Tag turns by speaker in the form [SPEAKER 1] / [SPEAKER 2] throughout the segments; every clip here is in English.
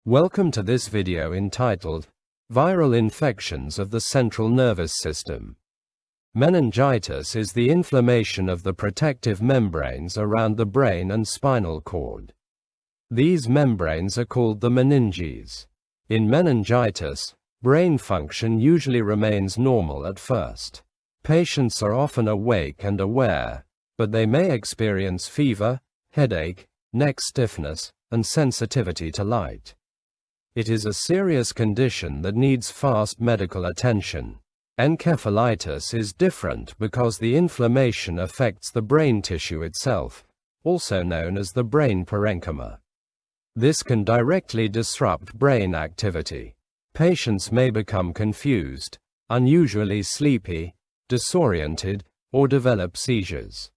[SPEAKER 1] Welcome to this video entitled, Viral Infections of the Central Nervous System. Meningitis is the inflammation of the protective membranes around the brain and spinal cord. These membranes are called the meninges. In meningitis, brain function usually remains normal at first. Patients are often awake and aware, but they may experience fever, headache, neck stiffness, and sensitivity to light. It is a serious condition that needs fast medical attention. Encephalitis is different because the inflammation affects the brain tissue itself, also known as the brain parenchyma. This can directly disrupt brain activity. Patients may become confused, unusually sleepy, disoriented, or develop seizures.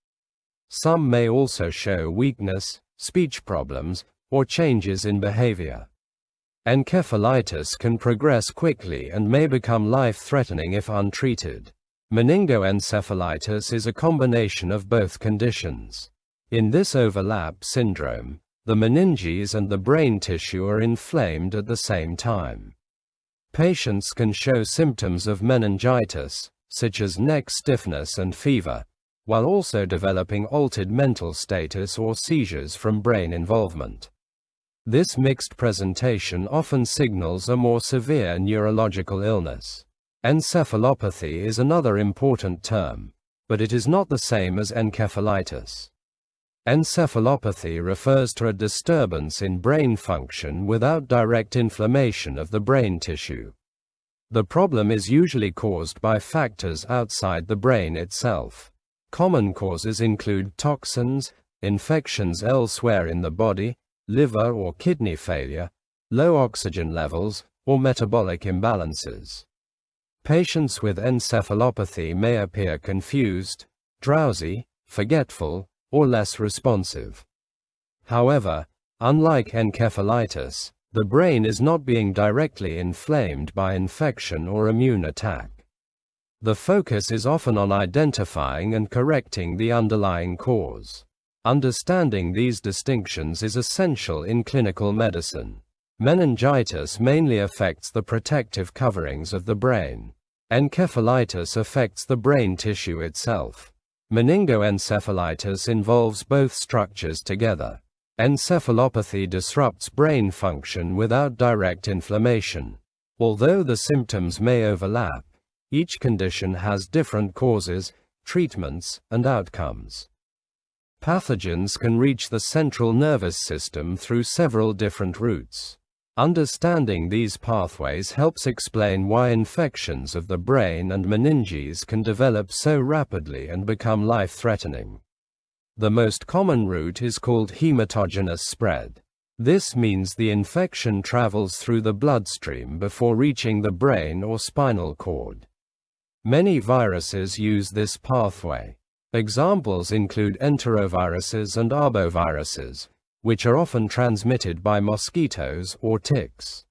[SPEAKER 1] Some may also show weakness, speech problems, or changes in behavior. Encephalitis can progress quickly and may become life-threatening if untreated. Meningoencephalitis is a combination of both conditions. In this overlap syndrome, the meninges and the brain tissue are inflamed at the same time. Patients can show symptoms of meningitis, such as neck stiffness and fever, while also developing altered mental status or seizures from brain involvement. This mixed presentation often signals a more severe neurological illness. Encephalopathy is another important term, but it is not the same as encephalitis. Encephalopathy refers to a disturbance in brain function without direct inflammation of the brain tissue. The problem is usually caused by factors outside the brain itself. Common causes include toxins, infections elsewhere in the body, liver or kidney failure, low oxygen levels, or metabolic imbalances. Patients with encephalopathy may appear confused, drowsy, forgetful, or less responsive. However, unlike encephalitis, the brain is not being directly inflamed by infection or immune attack. The focus is often on identifying and correcting the underlying cause. Understanding these distinctions is essential in clinical medicine. Meningitis mainly affects the protective coverings of the brain. Encephalitis affects the brain tissue itself. Meningoencephalitis involves both structures together. Encephalopathy disrupts brain function without direct inflammation. Although the symptoms may overlap, each condition has different causes, treatments, and outcomes. Pathogens can reach the central nervous system through several different routes. Understanding these pathways helps explain why infections of the brain and meninges can develop so rapidly and become life-threatening. The most common route is called hematogenous spread. This means the infection travels through the bloodstream before reaching the brain or spinal cord. Many viruses use this pathway. Examples include Enteroviruses and Arboviruses, which are often transmitted by mosquitoes or ticks.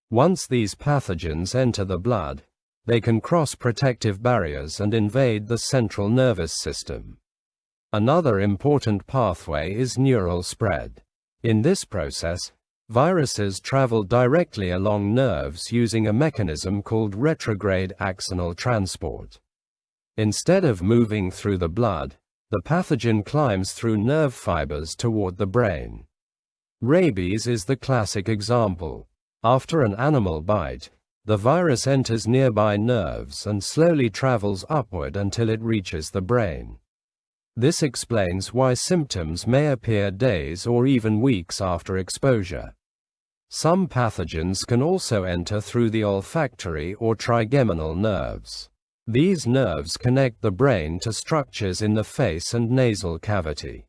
[SPEAKER 1] Once these pathogens enter the blood, they can cross protective barriers and invade the central nervous system. Another important pathway is neural spread. In this process, viruses travel directly along nerves using a mechanism called retrograde axonal transport. Instead of moving through the blood, the pathogen climbs through nerve fibers toward the brain. Rabies is the classic example. After an animal bite, the virus enters nearby nerves and slowly travels upward until it reaches the brain. This explains why symptoms may appear days or even weeks after exposure. Some pathogens can also enter through the olfactory or trigeminal nerves. These nerves connect the brain to structures in the face and nasal cavity.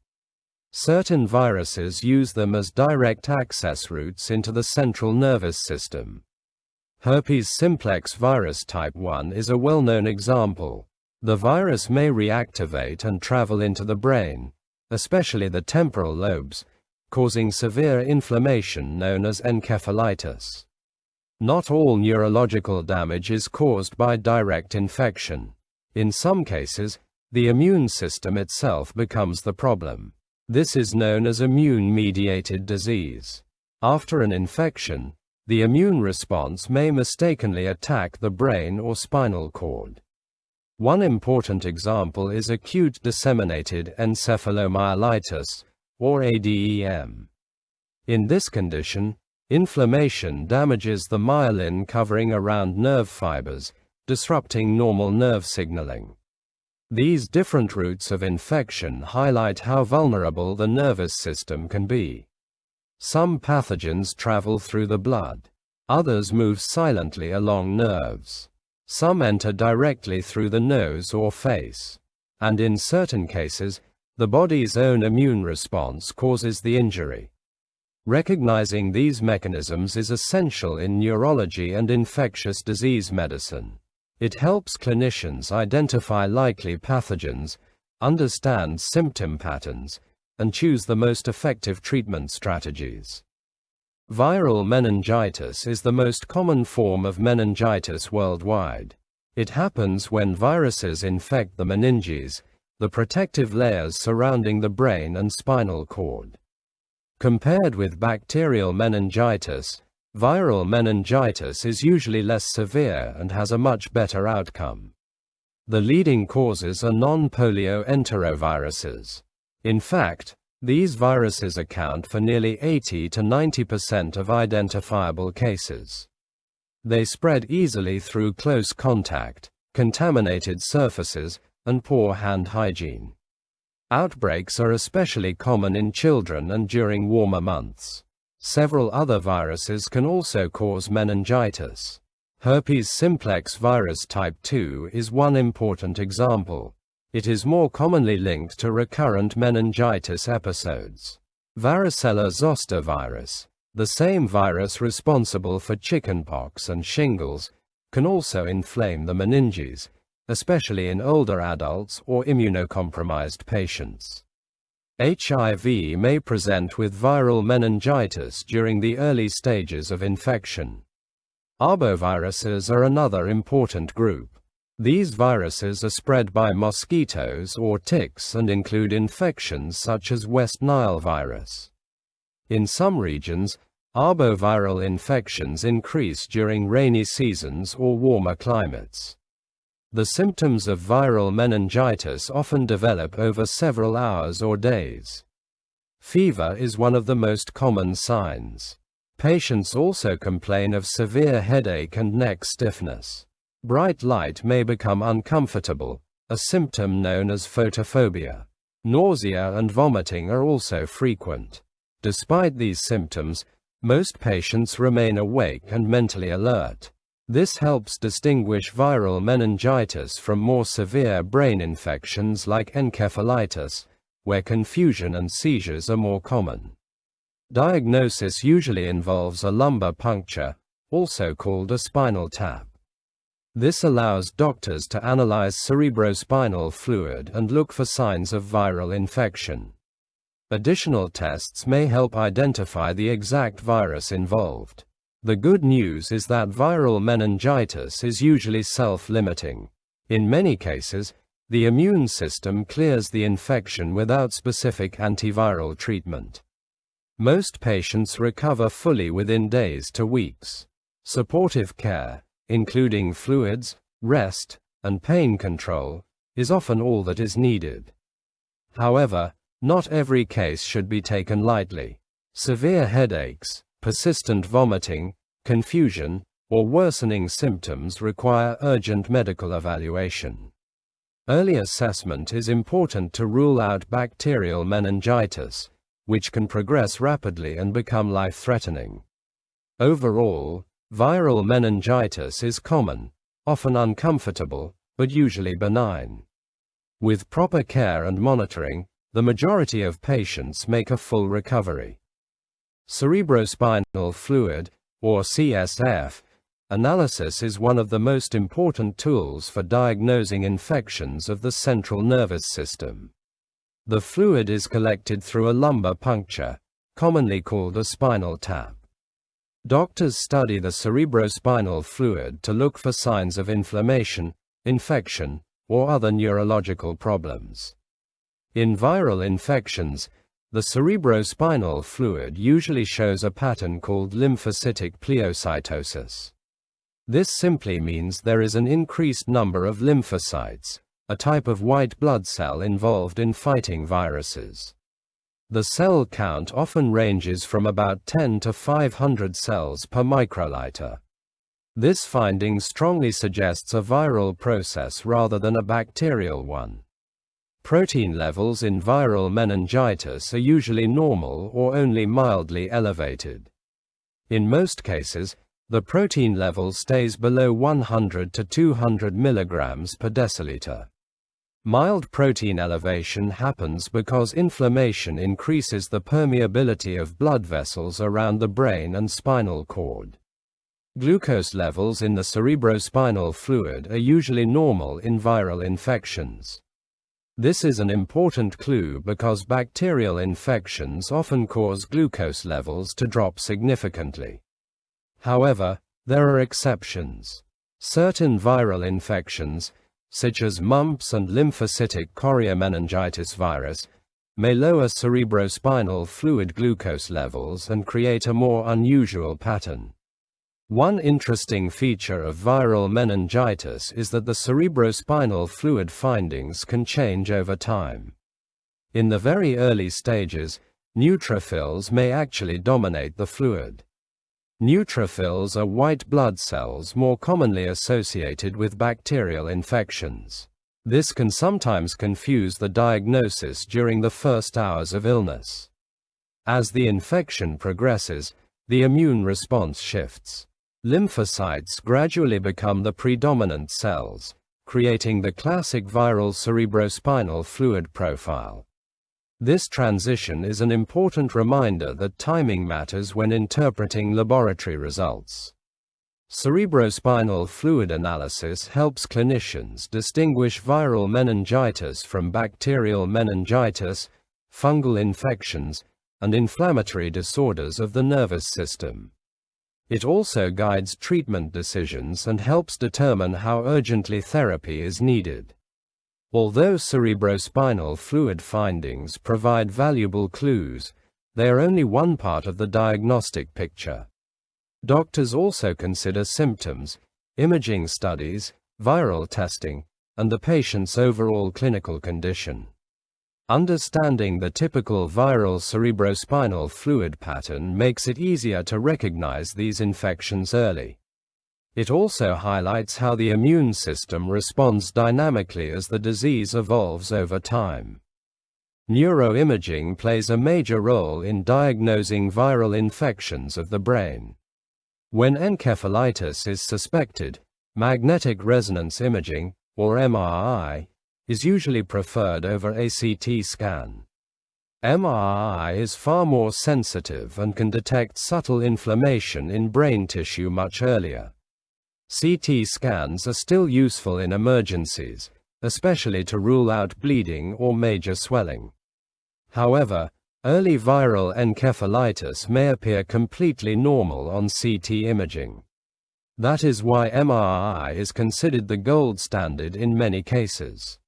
[SPEAKER 1] Certain viruses use them as direct access routes into the central nervous system. Herpes Simplex Virus type 1 is a well-known example. The virus may reactivate and travel into the brain, especially the temporal lobes, causing severe inflammation known as encephalitis. Not all neurological damage is caused by direct infection. In some cases, the immune system itself becomes the problem. This is known as immune-mediated disease. After an infection, the immune response may mistakenly attack the brain or spinal cord. One important example is acute disseminated encephalomyelitis, or ADEM. In this condition, inflammation damages the myelin covering around nerve fibers, disrupting normal nerve signaling. These different routes of infection highlight how vulnerable the nervous system can be. Some pathogens travel through the blood. Others move silently along nerves. Some enter directly through the nose or face. And in certain cases, the body's own immune response causes the injury. Recognizing these mechanisms is essential in neurology and infectious disease medicine. It helps clinicians identify likely pathogens, understand symptom patterns, and choose the most effective treatment strategies. Viral meningitis is the most common form of meningitis worldwide. It happens when viruses infect the meninges, the protective layers surrounding the brain and spinal cord. Compared with bacterial meningitis, viral meningitis is usually less severe and has a much better outcome. The leading causes are non-polio enteroviruses. In fact, these viruses account for nearly 80 to 90% of identifiable cases. They spread easily through close contact, contaminated surfaces, and poor hand hygiene. Outbreaks are especially common in children and during warmer months. Several other viruses can also cause meningitis. Herpes Simplex Virus type 2 is one important example. It is more commonly linked to recurrent meningitis episodes. Varicella-Zoster Virus, the same virus responsible for chickenpox and shingles, can also inflame the meninges, especially in older adults or immunocompromised patients. HIV may present with viral meningitis during the early stages of infection. Arboviruses are another important group. These viruses are spread by mosquitoes or ticks and include infections such as West Nile virus. In some regions, arboviral infections increase during rainy seasons or warmer climates. The symptoms of viral meningitis often develop over several hours or days. Fever is one of the most common signs. Patients also complain of severe headache and neck stiffness. Bright light may become uncomfortable, a symptom known as photophobia. Nausea and vomiting are also frequent. Despite these symptoms, most patients remain awake and mentally alert. This helps distinguish viral meningitis from more severe brain infections like encephalitis, where confusion and seizures are more common. Diagnosis usually involves a lumbar puncture, also called a spinal tap. This allows doctors to analyze cerebrospinal fluid and look for signs of viral infection. Additional tests may help identify the exact virus involved. The good news is that viral meningitis is usually self-limiting. In many cases, the immune system clears the infection without specific antiviral treatment. Most patients recover fully within days to weeks. Supportive care, including fluids, rest, and pain control, is often all that is needed. However, not every case should be taken lightly. Severe headaches, persistent vomiting, confusion, or worsening symptoms require urgent medical evaluation. Early assessment is important to rule out bacterial meningitis, which can progress rapidly and become life-threatening. Overall, viral meningitis is common, often uncomfortable, but usually benign. With proper care and monitoring, the majority of patients make a full recovery. Cerebrospinal fluid, or CSF, analysis is one of the most important tools for diagnosing infections of the central nervous system. The fluid is collected through a lumbar puncture, commonly called a spinal tap. Doctors study the cerebrospinal fluid to look for signs of inflammation, infection, or other neurological problems. In viral infections, The cerebrospinal fluid usually shows a pattern called lymphocytic pleocytosis. This simply means there is an increased number of lymphocytes, a type of white blood cell involved in fighting viruses. The cell count often ranges from about 10 to 500 cells per microliter. This finding strongly suggests a viral process rather than a bacterial one. Protein levels in viral meningitis are usually normal or only mildly elevated. In most cases, the protein level stays below 100 to 200 milligrams per deciliter. Mild protein elevation happens because inflammation increases the permeability of blood vessels around the brain and spinal cord. Glucose levels in the cerebrospinal fluid are usually normal in viral infections. This is an important clue because bacterial infections often cause glucose levels to drop significantly. However, there are exceptions. Certain viral infections, such as mumps and lymphocytic choriomeningitis virus, may lower cerebrospinal fluid glucose levels and create a more unusual pattern. One interesting feature of viral meningitis is that the cerebrospinal fluid findings can change over time. In the very early stages, neutrophils may actually dominate the fluid. Neutrophils are white blood cells more commonly associated with bacterial infections. This can sometimes confuse the diagnosis during the first hours of illness. As the infection progresses, the immune response shifts. Lymphocytes gradually become the predominant cells, creating the classic viral cerebrospinal fluid profile. This transition is an important reminder that timing matters when interpreting laboratory results. Cerebrospinal fluid analysis helps clinicians distinguish viral meningitis from bacterial meningitis, fungal infections, and inflammatory disorders of the nervous system. It also guides treatment decisions and helps determine how urgently therapy is needed. Although cerebrospinal fluid findings provide valuable clues, they are only one part of the diagnostic picture. Doctors also consider symptoms, imaging studies, viral testing, and the patient's overall clinical condition. Understanding the typical viral cerebrospinal fluid pattern makes it easier to recognize these infections early. It also highlights how the immune system responds dynamically as the disease evolves over time. Neuroimaging plays a major role in diagnosing viral infections of the brain. When encephalitis is suspected, magnetic resonance imaging, or MRI, is usually preferred over a CT scan. MRI is far more sensitive and can detect subtle inflammation in brain tissue much earlier. CT scans are still useful in emergencies, especially to rule out bleeding or major swelling. However, early viral encephalitis may appear completely normal on CT imaging. That is why MRI is considered the gold standard in many cases.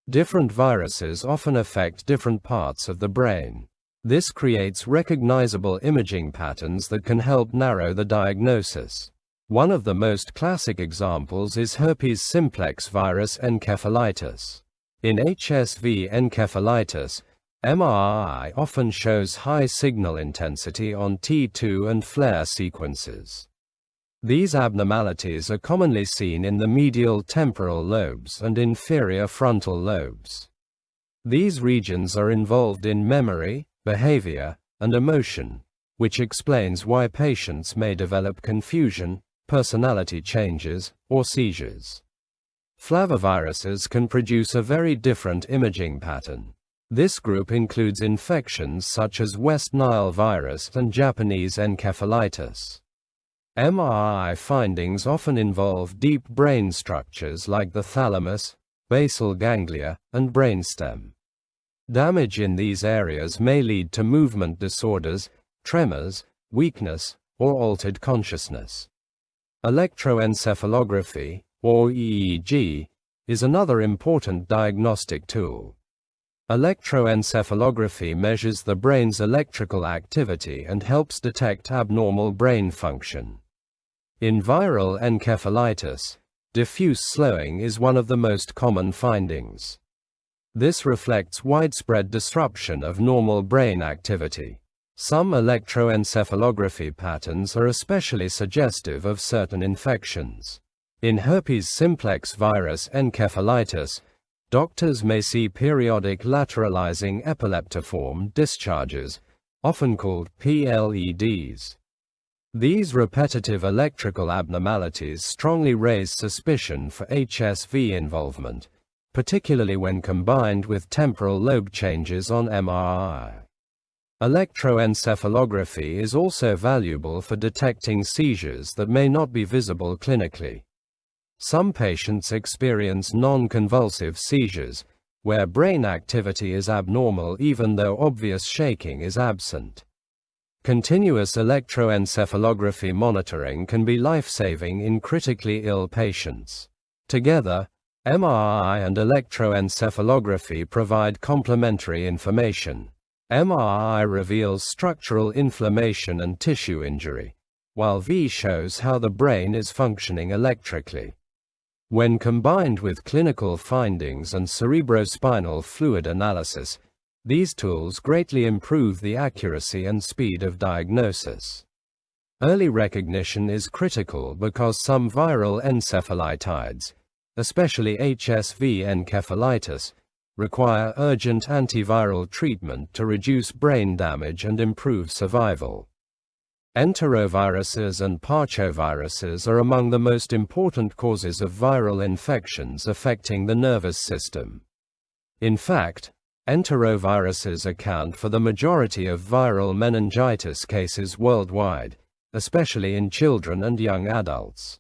[SPEAKER 1] Different viruses often affect different parts of the brain. This creates recognizable imaging patterns that can help narrow the diagnosis. One of the most classic examples is Herpes Simplex Virus encephalitis. In HSV encephalitis, MRI often shows high signal intensity on T2 and FLAIR sequences. These abnormalities are commonly seen in the medial temporal lobes and inferior frontal lobes. These regions are involved in memory, behavior, and emotion, which explains why patients may develop confusion, personality changes, or seizures. Flaviviruses can produce a very different imaging pattern. This group includes infections such as West Nile virus and Japanese encephalitis. MRI findings often involve deep brain structures like the thalamus, basal ganglia, and brainstem. Damage in these areas may lead to movement disorders, tremors, weakness, or altered consciousness. Electroencephalography, or EEG, is another important diagnostic tool. Electroencephalography measures the brain's electrical activity and helps detect abnormal brain function. In viral encephalitis, diffuse slowing is one of the most common findings. This reflects widespread disruption of normal brain activity. Some electroencephalography patterns are especially suggestive of certain infections. In Herpes Simplex Virus encephalitis, doctors may see periodic lateralizing epileptiform discharges, often called PLEDs. These repetitive electrical abnormalities strongly raise suspicion for HSV involvement, particularly when combined with temporal lobe changes on MRI. Electroencephalography is also valuable for detecting seizures that may not be visible clinically. Some patients experience non-convulsive seizures, where brain activity is abnormal even though obvious shaking is absent. Continuous electroencephalography monitoring can be life-saving in critically ill patients. Together, MRI and electroencephalography provide complementary information. MRI reveals structural inflammation and tissue injury, while V shows how the brain is functioning electrically. When combined with clinical findings and cerebrospinal fluid analysis, these tools greatly improve the accuracy and speed of diagnosis. Early recognition is critical because some viral encephalitides, especially HSV encephalitis, require urgent antiviral treatment to reduce brain damage and improve survival. Enteroviruses and parchoviruses are among the most important causes of viral infections affecting the nervous system. In fact, enteroviruses account for the majority of viral meningitis cases worldwide, especially in children and young adults.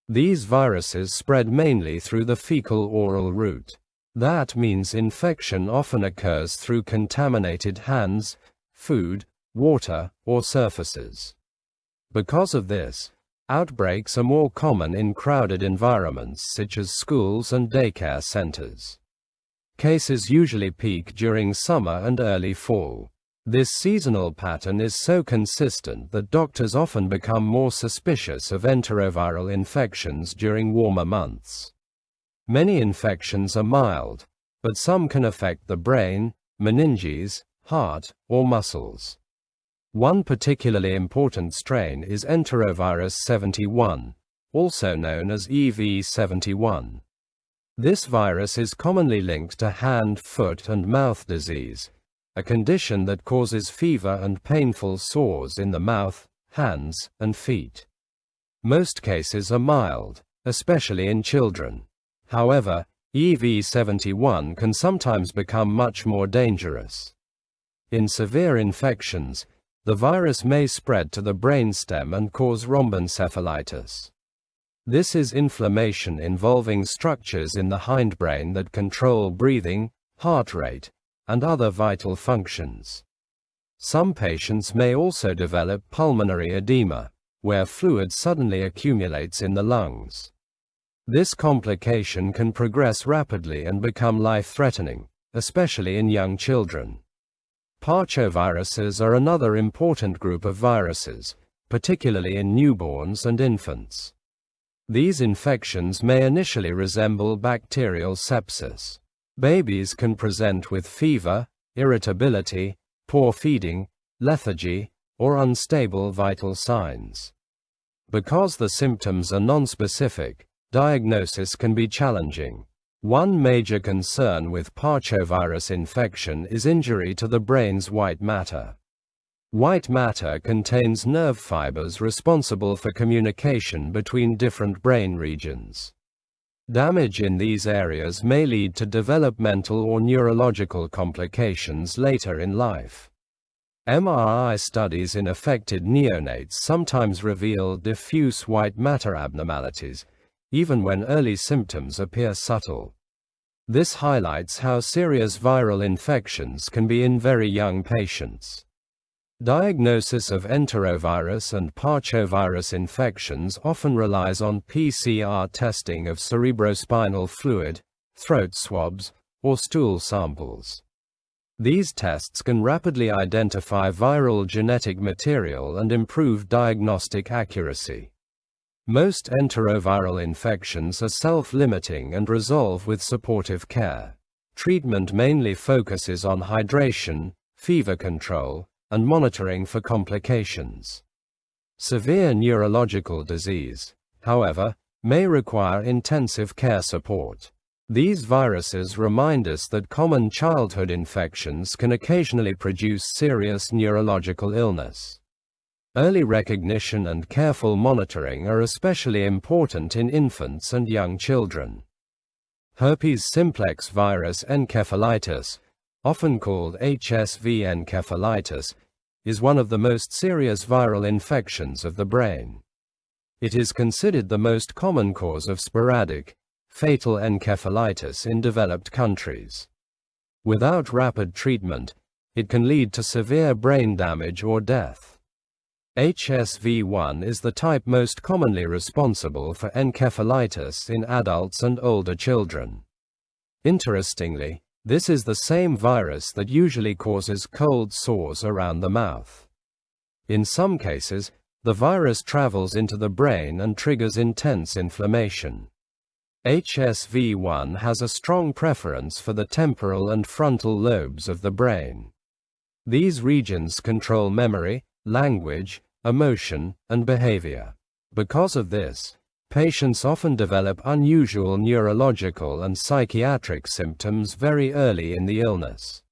[SPEAKER 1] These viruses spread mainly through the fecal-oral route. That means infection often occurs through contaminated hands, food, water, or surfaces. Because of this, outbreaks are more common in crowded environments such as schools and daycare centers. Cases usually peak during summer and early fall. This seasonal pattern is so consistent that doctors often become more suspicious of enteroviral infections during warmer months. Many infections are mild, but some can affect the brain, meninges, heart, or muscles. One particularly important strain is Enterovirus 71, also known as EV71. This virus is commonly linked to hand, foot, and mouth disease, a condition that causes fever and painful sores in the mouth, hands, and feet. Most cases are mild, especially in children. However, EV71 can sometimes become much more dangerous. In severe infections, the virus may spread to the brainstem and cause rhombencephalitis. This is inflammation involving structures in the hindbrain that control breathing, heart rate, and other vital functions. Some patients may also develop pulmonary edema, where fluid suddenly accumulates in the lungs. This complication can progress rapidly and become life-threatening, especially in young children. Parchoviruses are another important group of viruses, particularly in newborns and infants. These infections may initially resemble bacterial sepsis. Babies can present with fever, irritability, poor feeding, lethargy, or unstable vital signs. Because the symptoms are nonspecific, diagnosis can be challenging. One major concern with parchovirus infection is injury to the brain's white matter. White matter contains nerve fibers responsible for communication between different brain regions. Damage in these areas may lead to developmental or neurological complications later in life. MRI studies in affected neonates sometimes reveal diffuse white matter abnormalities, even when early symptoms appear subtle. This highlights how serious viral infections can be in very young patients. Diagnosis of enterovirus and parchovirus infections often relies on PCR testing of cerebrospinal fluid, throat swabs, or stool samples. These tests can rapidly identify viral genetic material and improve diagnostic accuracy. Most enteroviral infections are self-limiting and resolve with supportive care. Treatment mainly focuses on hydration, fever control, and monitoring for complications. Severe neurological disease, however, may require intensive care support. These viruses remind us that common childhood infections can occasionally produce serious neurological illness. Early recognition and careful monitoring are especially important in infants and young children. Herpes Simplex Virus Encephalitis, often called HSV encephalitis, is one of the most serious viral infections of the brain. It is considered the most common cause of sporadic, fatal encephalitis in developed countries. Without rapid treatment, it can lead to severe brain damage or death. HSV-1 is the type most commonly responsible for encephalitis in adults and older children. Interestingly, this is the same virus that usually causes cold sores around the mouth. In some cases, the virus travels into the brain and triggers intense inflammation. HSV-1 has a strong preference for the temporal and frontal lobes of the brain. These regions control memory, language, emotion, and behavior. Because of this, patients often develop unusual neurological and psychiatric symptoms very early in the illness.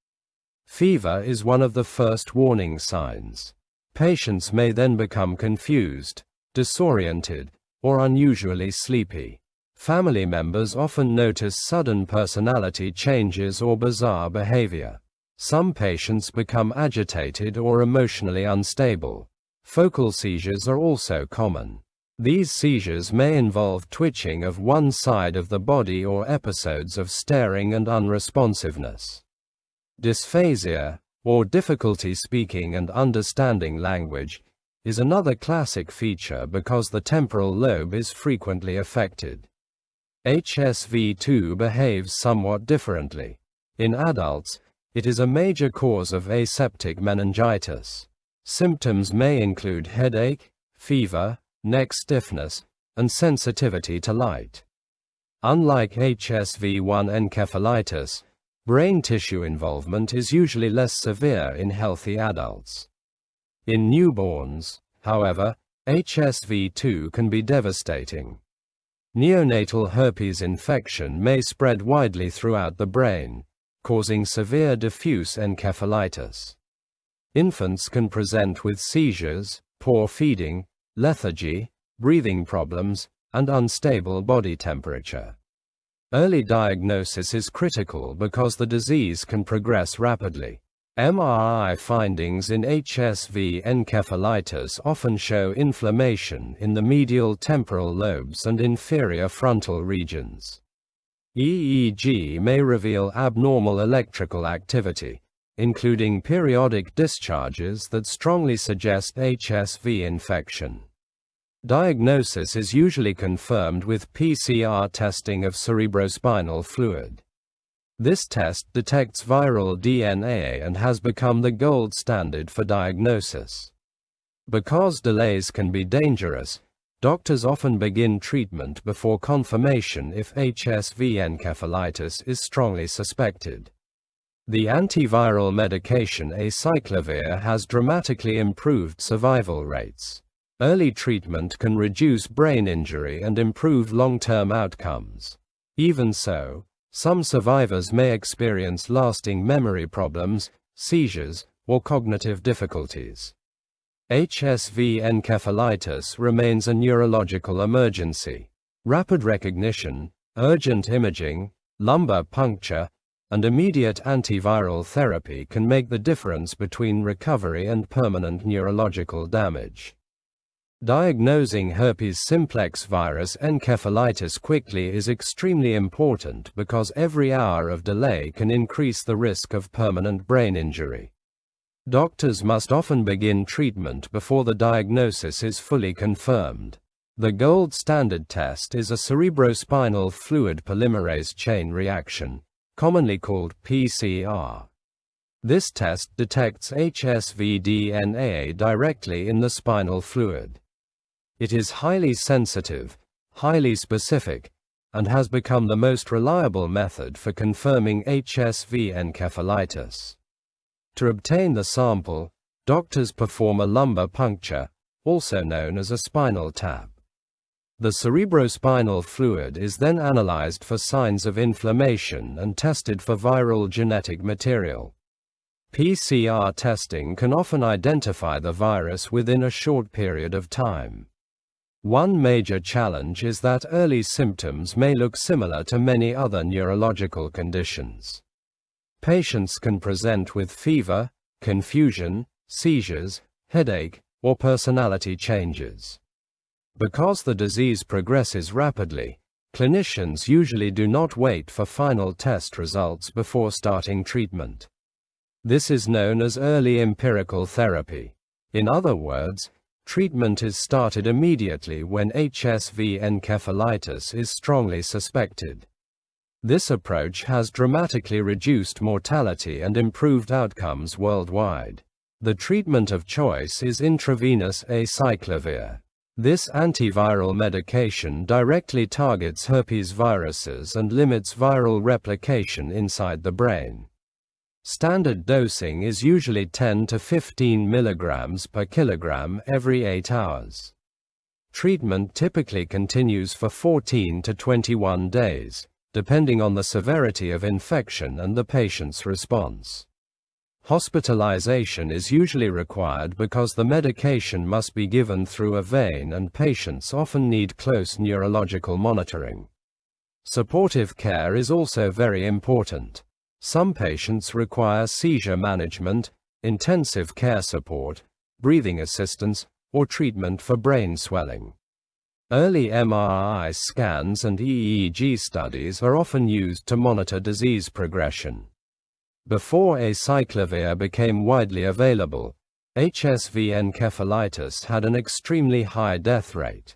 [SPEAKER 1] Fever is one of the first warning signs. Patients may then become confused, disoriented, or unusually sleepy. Family members often notice sudden personality changes or bizarre behavior. Some patients become agitated or emotionally unstable. Focal seizures are also common. These seizures may involve twitching of one side of the body or episodes of staring and unresponsiveness. Dysphasia, or difficulty speaking and understanding language, is another classic feature because the temporal lobe is frequently affected. HSV-2 behaves somewhat differently. In adults, it is a major cause of aseptic meningitis. Symptoms may include headache, fever, neck stiffness, and sensitivity to light. Unlike HSV-1 encephalitis, brain tissue involvement is usually less severe in healthy adults. In newborns, however, HSV-2 can be devastating. Neonatal herpes infection may spread widely throughout the brain, causing severe diffuse encephalitis. Infants can present with seizures, poor feeding, lethargy, breathing problems, and unstable body temperature. Early diagnosis is critical because the disease can progress rapidly. MRI findings in HSV encephalitis often show inflammation in the medial temporal lobes and inferior frontal regions. EEG may reveal abnormal electrical activity, including periodic discharges that strongly suggest HSV infection. Diagnosis is usually confirmed with PCR testing of cerebrospinal fluid. This test detects viral DNA and has become the gold standard for diagnosis. Because delays can be dangerous, doctors often begin treatment before confirmation if HSV encephalitis is strongly suspected. The antiviral medication acyclovir has dramatically improved survival rates. Early treatment can reduce brain injury and improve long-term outcomes. Even so, some survivors may experience lasting memory problems, seizures, or cognitive difficulties. HSV encephalitis remains a neurological emergency. Rapid recognition, urgent imaging, lumbar puncture, and immediate antiviral therapy can make the difference between recovery and permanent neurological damage. Diagnosing herpes simplex virus encephalitis quickly is extremely important because every hour of delay can increase the risk of permanent brain injury. Doctors must often begin treatment before the diagnosis is fully confirmed. The gold standard test is a cerebrospinal fluid polymerase chain reaction, commonly called PCR. This test detects HSV DNA directly in the spinal fluid. It is highly sensitive, highly specific, and has become the most reliable method for confirming HSV encephalitis. To obtain the sample, doctors perform a lumbar puncture, also known as a spinal tap. The cerebrospinal fluid is then analyzed for signs of inflammation and tested for viral genetic material. PCR testing can often identify the virus within a short period of time. One major challenge is that early symptoms may look similar to many other neurological conditions. Patients can present with fever, confusion, seizures, headache, or personality changes. Because the disease progresses rapidly, clinicians usually do not wait for final test results before starting treatment. This is known as early empirical therapy. In other words, treatment is started immediately when HSV encephalitis is strongly suspected. This approach has dramatically reduced mortality and improved outcomes worldwide. The treatment of choice is intravenous acyclovir. This antiviral medication directly targets herpes viruses and limits viral replication inside the brain. Standard dosing is usually 10 to 15 milligrams per kilogram every 8 hours. Treatment typically continues for 14 to 21 days, depending on the severity of infection and the patient's response. Hospitalization is usually required because the medication must be given through a vein and patients often need close neurological monitoring. Supportive care is also very important. Some patients require seizure management, intensive care support, breathing assistance, or treatment for brain swelling. Early MRI scans and EEG studies are often used to monitor disease progression. Before acyclovir became widely available, HSV encephalitis had an extremely high death rate.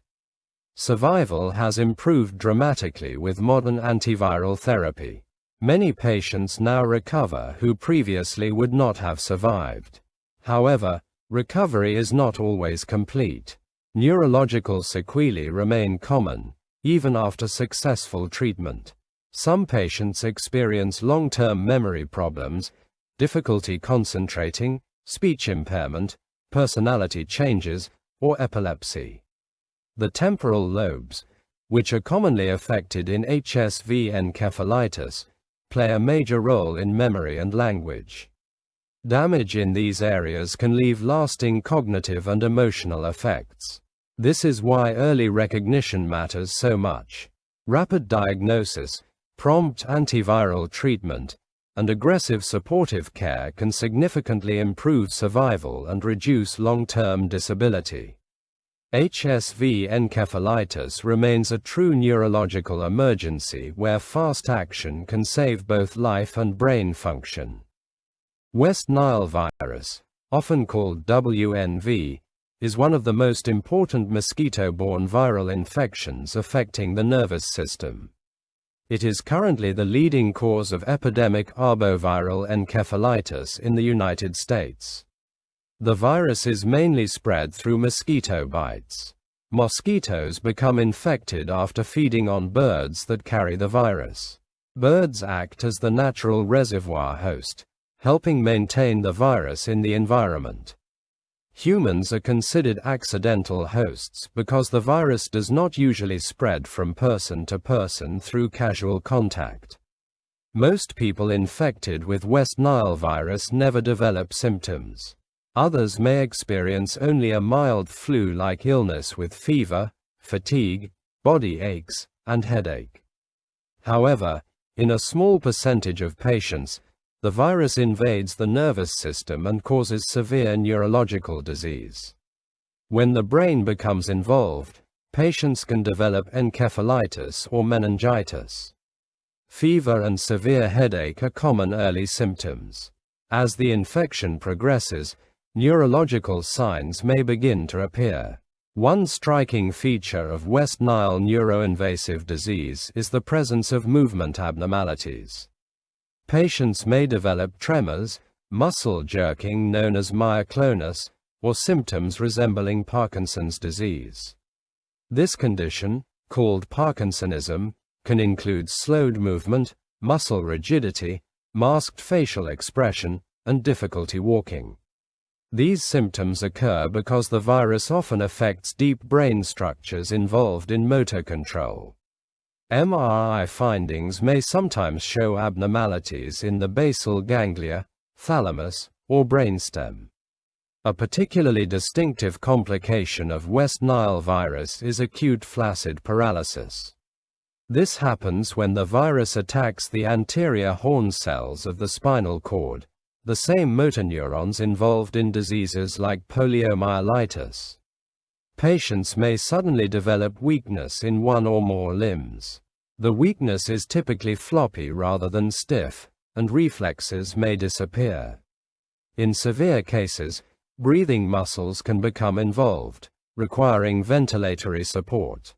[SPEAKER 1] Survival has improved dramatically with modern antiviral therapy. Many patients now recover who previously would not have survived. However, recovery is not always complete. Neurological sequelae remain common, even after successful treatment. Some patients experience long-term memory problems, difficulty concentrating, speech impairment, personality changes, or epilepsy. The temporal lobes, which are commonly affected in HSV encephalitis, play a major role in memory and language. Damage in these areas can leave lasting cognitive and emotional effects. This is why early recognition matters so much. Rapid diagnosis, prompt antiviral treatment, and aggressive supportive care can significantly improve survival and reduce long-term disability. HSV encephalitis remains a true neurological emergency where fast action can save both life and brain function. West Nile virus, often called WNV, is one of the most important mosquito-borne viral infections affecting the nervous system. It is currently the leading cause of epidemic arboviral encephalitis in the United States. The virus is mainly spread through mosquito bites. Mosquitoes become infected after feeding on birds that carry the virus. Birds act as the natural reservoir host, helping maintain the virus in the environment. Humans are considered accidental hosts because the virus does not usually spread from person to person through casual contact. Most people infected with West Nile virus never develop symptoms. Others may experience only a mild flu-like illness with fever, fatigue, body aches, and headache. However, in a small percentage of patients, the virus invades the nervous system and causes severe neurological disease. When the brain becomes involved, patients can develop encephalitis or meningitis. Fever and severe headache are common early symptoms. As the infection progresses, neurological signs may begin to appear. One striking feature of West Nile neuroinvasive disease is the presence of movement abnormalities. Patients may develop tremors, muscle jerking known as myoclonus, or symptoms resembling Parkinson's disease. This condition, called Parkinsonism, can include slowed movement, muscle rigidity, masked facial expression, and difficulty walking. These symptoms occur because the virus often affects deep brain structures involved in motor control. MRI findings may sometimes show abnormalities in the basal ganglia, thalamus, or brainstem. A particularly distinctive complication of West Nile virus is acute flaccid paralysis. This happens when the virus attacks the anterior horn cells of the spinal cord, the same motor neurons involved in diseases like poliomyelitis. Patients may suddenly develop weakness in one or more limbs. The weakness is typically floppy rather than stiff, and reflexes may disappear. In severe cases, breathing muscles can become involved, requiring ventilatory support.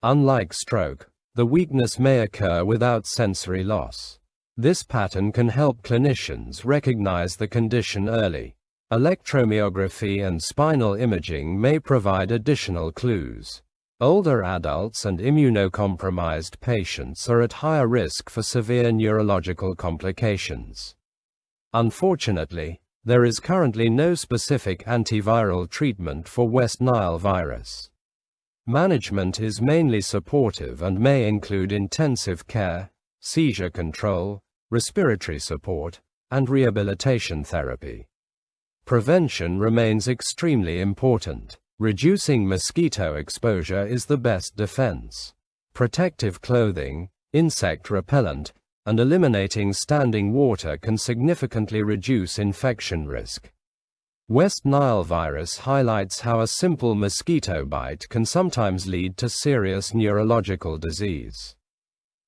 [SPEAKER 1] Unlike stroke, the weakness may occur without sensory loss. This pattern can help clinicians recognize the condition early. Electromyography and spinal imaging may provide additional clues. Older adults and immunocompromised patients are at higher risk for severe neurological complications. Unfortunately, there is currently no specific antiviral treatment for West Nile virus. Management is mainly supportive and may include intensive care, seizure control, respiratory support, and rehabilitation therapy. Prevention remains extremely important. Reducing mosquito exposure is the best defense. Protective clothing, insect repellent, and eliminating standing water can significantly reduce infection risk. West Nile virus highlights how a simple mosquito bite can sometimes lead to serious neurological disease.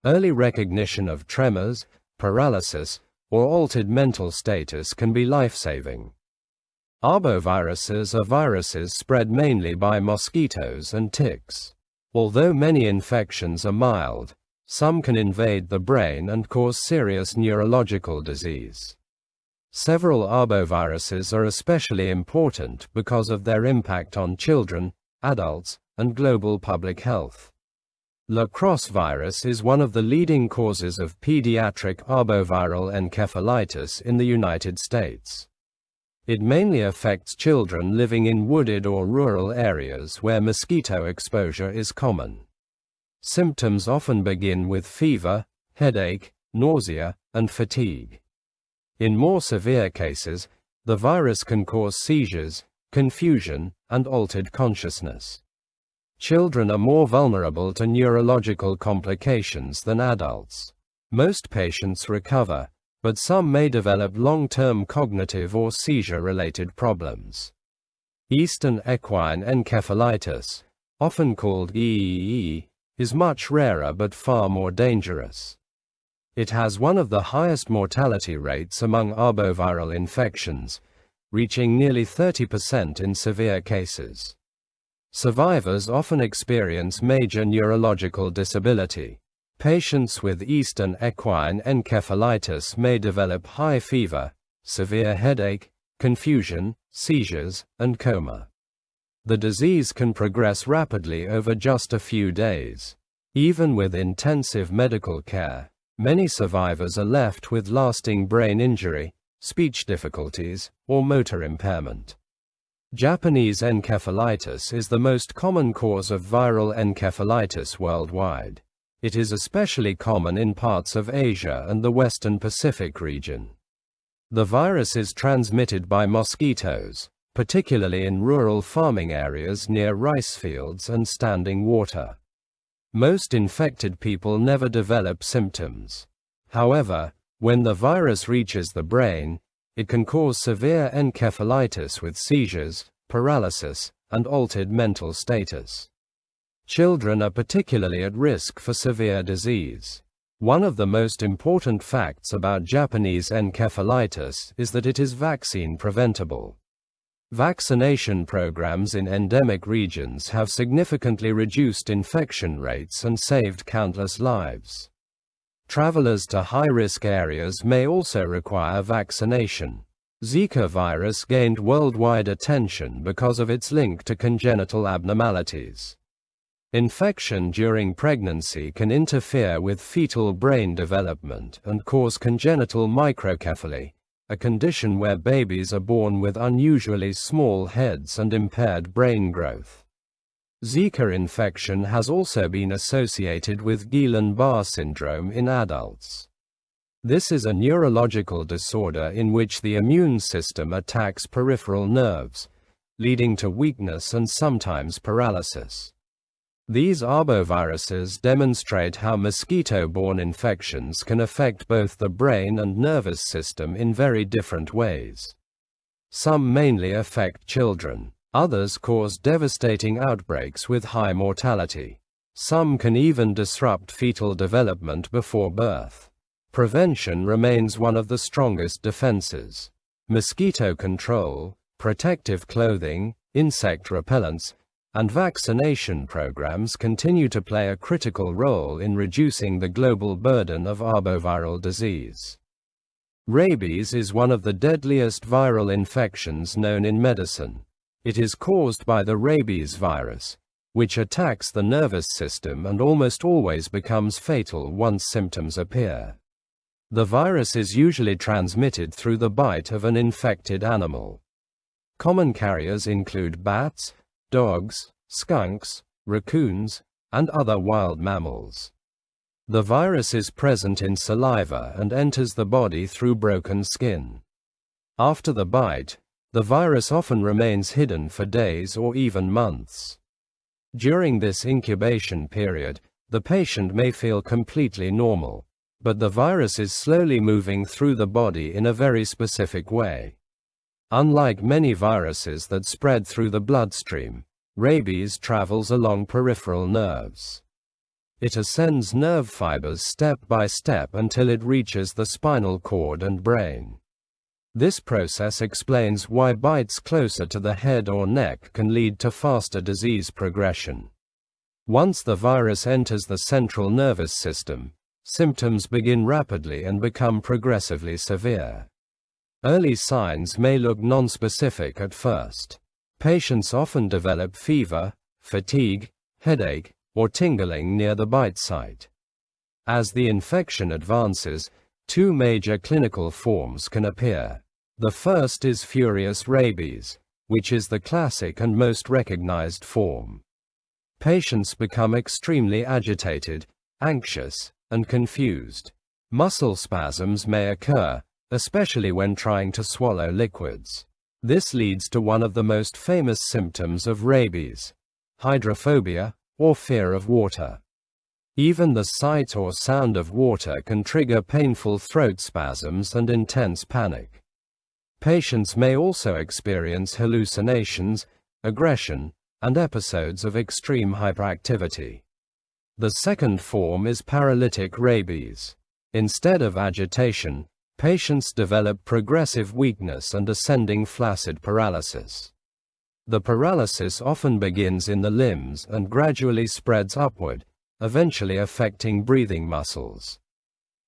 [SPEAKER 1] Early recognition of tremors, paralysis, or altered mental status can be life-saving. Arboviruses are viruses spread mainly by mosquitoes and ticks. Although many infections are mild, some can invade the brain and cause serious neurological disease. Several arboviruses are especially important because of their impact on children, adults, and global public health. La Crosse virus is one of the leading causes of pediatric arboviral encephalitis in the United States. It mainly affects children living in wooded or rural areas where mosquito exposure is common. Symptoms often begin with fever, headache, nausea, and fatigue. In more severe cases, the virus can cause seizures, confusion, and altered consciousness. Children are more vulnerable to neurological complications than adults. Most patients recover, but some may develop long-term cognitive or seizure-related problems. Eastern equine encephalitis, often called EEE, is much rarer but far more dangerous. It has one of the highest mortality rates among arboviral infections, reaching nearly 30% in severe cases. Survivors often experience major neurological disability. Patients with Eastern equine encephalitis may develop high fever, severe headache, confusion, seizures, and coma. The disease can progress rapidly over just a few days. Even with intensive medical care, many survivors are left with lasting brain injury, speech difficulties, or motor impairment. Japanese encephalitis is the most common cause of viral encephalitis worldwide. It is especially common in parts of Asia and the Western Pacific region. The virus is transmitted by mosquitoes, particularly in rural farming areas near rice fields and standing water. Most infected people never develop symptoms. However, when the virus reaches the brain, it can cause severe encephalitis with seizures, paralysis, and altered mental status. Children are particularly at risk for severe disease. One of the most important facts about Japanese encephalitis is that it is vaccine preventable. Vaccination programs in endemic regions have significantly reduced infection rates and saved countless lives. Travelers to high-risk areas may also require vaccination. Zika virus gained worldwide attention because of its link to congenital abnormalities. Infection during pregnancy can interfere with fetal brain development and cause congenital microcephaly, a condition where babies are born with unusually small heads and impaired brain growth. Zika infection has also been associated with Guillain-Barré syndrome in adults. This is a neurological disorder in which the immune system attacks peripheral nerves, leading to weakness and sometimes paralysis. These arboviruses demonstrate how mosquito-borne infections can affect both the brain and nervous system in very different ways. Some mainly affect children. Others cause devastating outbreaks with high mortality. Some can even disrupt fetal development before birth. Prevention remains one of the strongest defenses. Mosquito control, protective clothing, insect repellents, and vaccination programs continue to play a critical role in reducing the global burden of arboviral disease. Rabies is one of the deadliest viral infections known in medicine. It is caused by the rabies virus, which attacks the nervous system and almost always becomes fatal once symptoms appear. The virus is usually transmitted through the bite of an infected animal. Common carriers include bats, dogs, skunks, raccoons, and other wild mammals. The virus is present in saliva and enters the body through broken skin. After the bite, the virus often remains hidden for days or even months. During this incubation period, the patient may feel completely normal, but the virus is slowly moving through the body in a very specific way. Unlike many viruses that spread through the bloodstream, rabies travels along peripheral nerves. It ascends nerve fibers step by step until it reaches the spinal cord and brain. This process explains why bites closer to the head or neck can lead to faster disease progression. Once the virus enters the central nervous system, symptoms begin rapidly and become progressively severe. Early signs may look nonspecific at first. Patients often develop fever, fatigue, headache, or tingling near the bite site. As the infection advances, two major clinical forms can appear. The first is furious rabies, which is the classic and most recognized form. Patients become extremely agitated, anxious, and confused. Muscle spasms may occur, especially when trying to swallow liquids. This leads to one of the most famous symptoms of rabies: hydrophobia, or fear of water. Even the sight or sound of water can trigger painful throat spasms and intense panic. Patients may also experience hallucinations, aggression, and episodes of extreme hyperactivity. The second form is paralytic rabies. Instead of agitation, patients develop progressive weakness and ascending flaccid paralysis. The paralysis often begins in the limbs and gradually spreads upward, eventually affecting breathing muscles.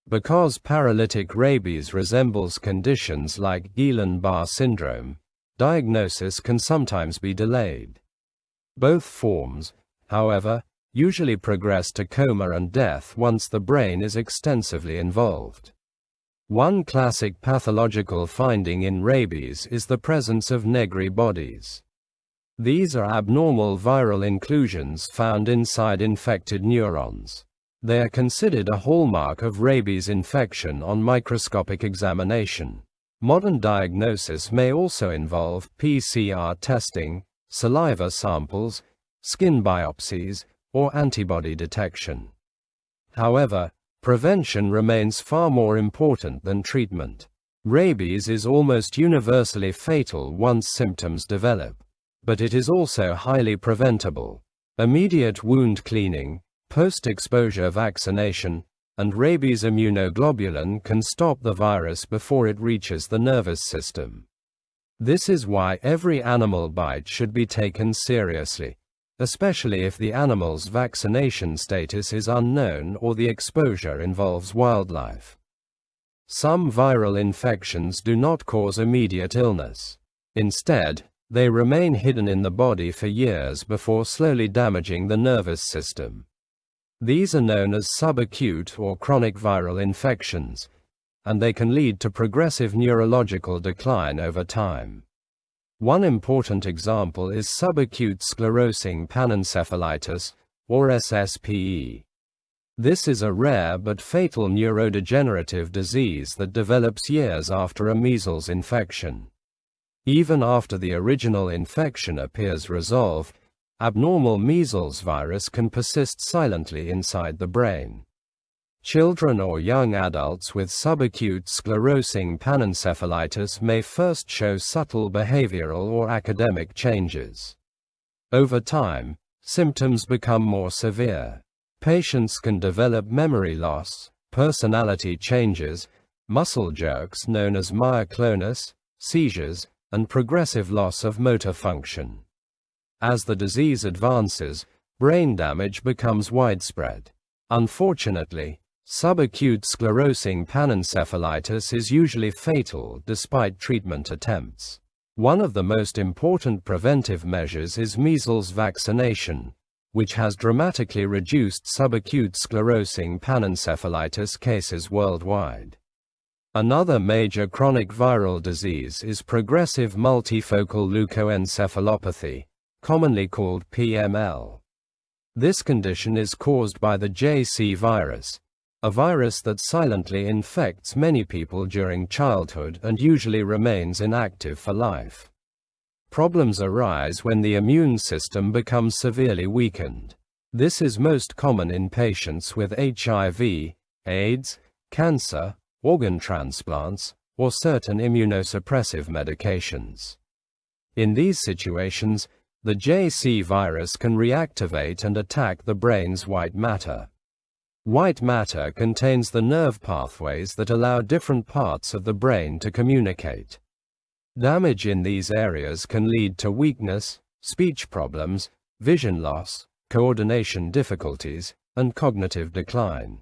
[SPEAKER 1] Because paralytic rabies resembles conditions like Guillain-Barré syndrome, diagnosis can sometimes be delayed. Both forms, however, usually progress to coma and death once the brain is extensively involved. One classic pathological finding in rabies is the presence of Negri bodies. These are abnormal viral inclusions found inside infected neurons. They are considered a hallmark of rabies infection on microscopic examination. Modern diagnosis may also involve PCR testing, saliva samples, skin biopsies, or antibody detection. However, prevention remains far more important than treatment. Rabies is almost universally fatal once symptoms develop, but it is also highly preventable. Immediate wound cleaning, post-exposure vaccination, and rabies immunoglobulin can stop the virus before it reaches the nervous system. This is why every animal bite should be taken seriously, especially if the animal's vaccination status is unknown or the exposure involves wildlife. Some viral infections do not cause immediate illness. Instead, they remain hidden in the body for years before slowly damaging the nervous system. These are known as subacute or chronic viral infections, and they can lead to progressive neurological decline over time. One important example is subacute sclerosing panencephalitis, or SSPE. This is a rare but fatal neurodegenerative disease that develops years after a measles infection. Even after the original infection appears resolved, abnormal measles virus can persist silently inside the brain. Children or young adults with subacute sclerosing panencephalitis may first show subtle behavioral or academic changes. Over time, symptoms become more severe. Patients can develop memory loss, personality changes, muscle jerks known as myoclonus, seizures, and progressive loss of motor function. As the disease advances, brain damage becomes widespread. Unfortunately, subacute sclerosing panencephalitis is usually fatal despite treatment attempts. One of the most important preventive measures is measles vaccination, which has dramatically reduced subacute sclerosing panencephalitis cases worldwide. Another major chronic viral disease is progressive multifocal leukoencephalopathy, commonly called PML. This condition is caused by the JC virus, a virus that silently infects many people during childhood and usually remains inactive for life. Problems arise when the immune system becomes severely weakened. This is most common in patients with HIV, AIDS, cancer, organ transplants, or certain immunosuppressive medications. In these situations, the JC virus can reactivate and attack the brain's white matter. White matter contains the nerve pathways that allow different parts of the brain to communicate. Damage in these areas can lead to weakness, speech problems, vision loss, coordination difficulties, and cognitive decline.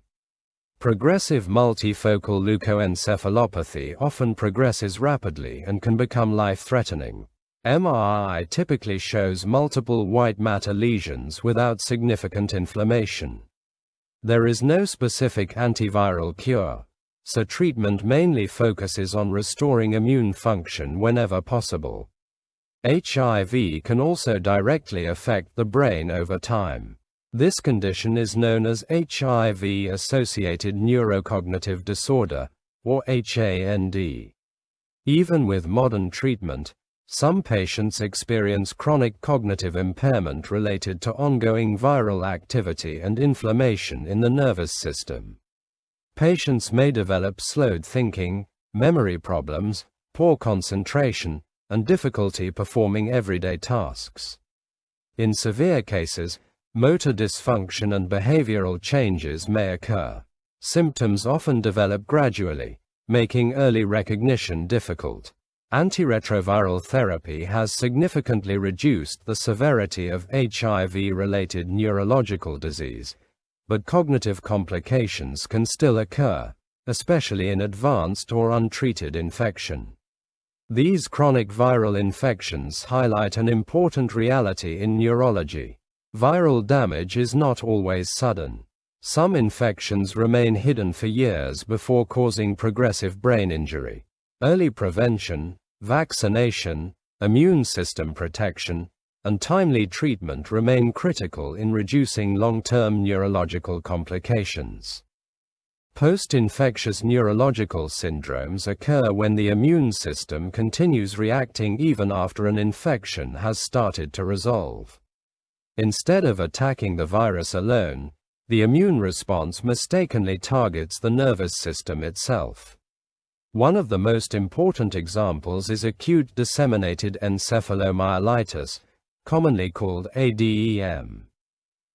[SPEAKER 1] Progressive multifocal leukoencephalopathy often progresses rapidly and can become life-threatening. MRI typically shows multiple white matter lesions without significant inflammation. There is no specific antiviral cure, so treatment mainly focuses on restoring immune function whenever possible. HIV can also directly affect the brain over time. This condition is known as HIV-associated neurocognitive disorder, or HAND. Even with modern treatment, some patients experience chronic cognitive impairment related to ongoing viral activity and inflammation in the nervous system. Patients may develop slowed thinking, memory problems, poor concentration, and difficulty performing everyday tasks. In severe cases, motor dysfunction and behavioral changes may occur. Symptoms often develop gradually, making early recognition difficult. Antiretroviral therapy has significantly reduced the severity of HIV-related neurological disease, but cognitive complications can still occur, especially in advanced or untreated infection. These chronic viral infections highlight an important reality in neurology. Viral damage is not always sudden. Some infections remain hidden for years before causing progressive brain injury. Early prevention, vaccination, immune system protection, and timely treatment remain critical in reducing long-term neurological complications. Post-infectious neurological syndromes occur when the immune system continues reacting even after an infection has started to resolve. Instead of attacking the virus alone, the immune response mistakenly targets the nervous system itself. One of the most important examples is acute disseminated encephalomyelitis, commonly called ADEM.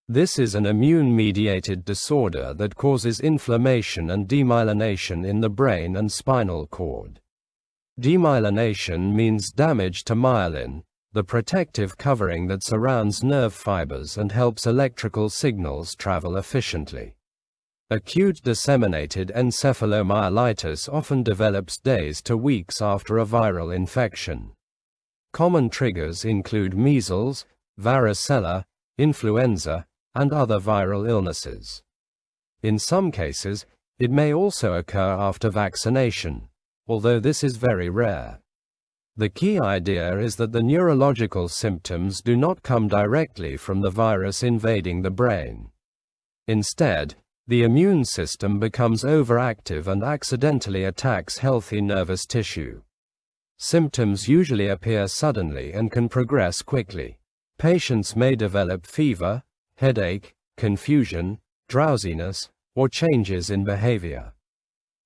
[SPEAKER 1] This is an immune-mediated disorder that causes inflammation and demyelination in the brain and spinal cord. Demyelination means damage to myelin, the protective covering that surrounds nerve fibers and helps electrical signals travel efficiently. Acute disseminated encephalomyelitis often develops days to weeks after a viral infection. Common triggers include measles, varicella, influenza, and other viral illnesses. In some cases, it may also occur after vaccination, although this is very rare. The key idea is that the neurological symptoms do not come directly from the virus invading the brain. Instead, the immune system becomes overactive and accidentally attacks healthy nervous tissue. Symptoms usually appear suddenly and can progress quickly. Patients may develop fever, headache, confusion, drowsiness, or changes in behavior.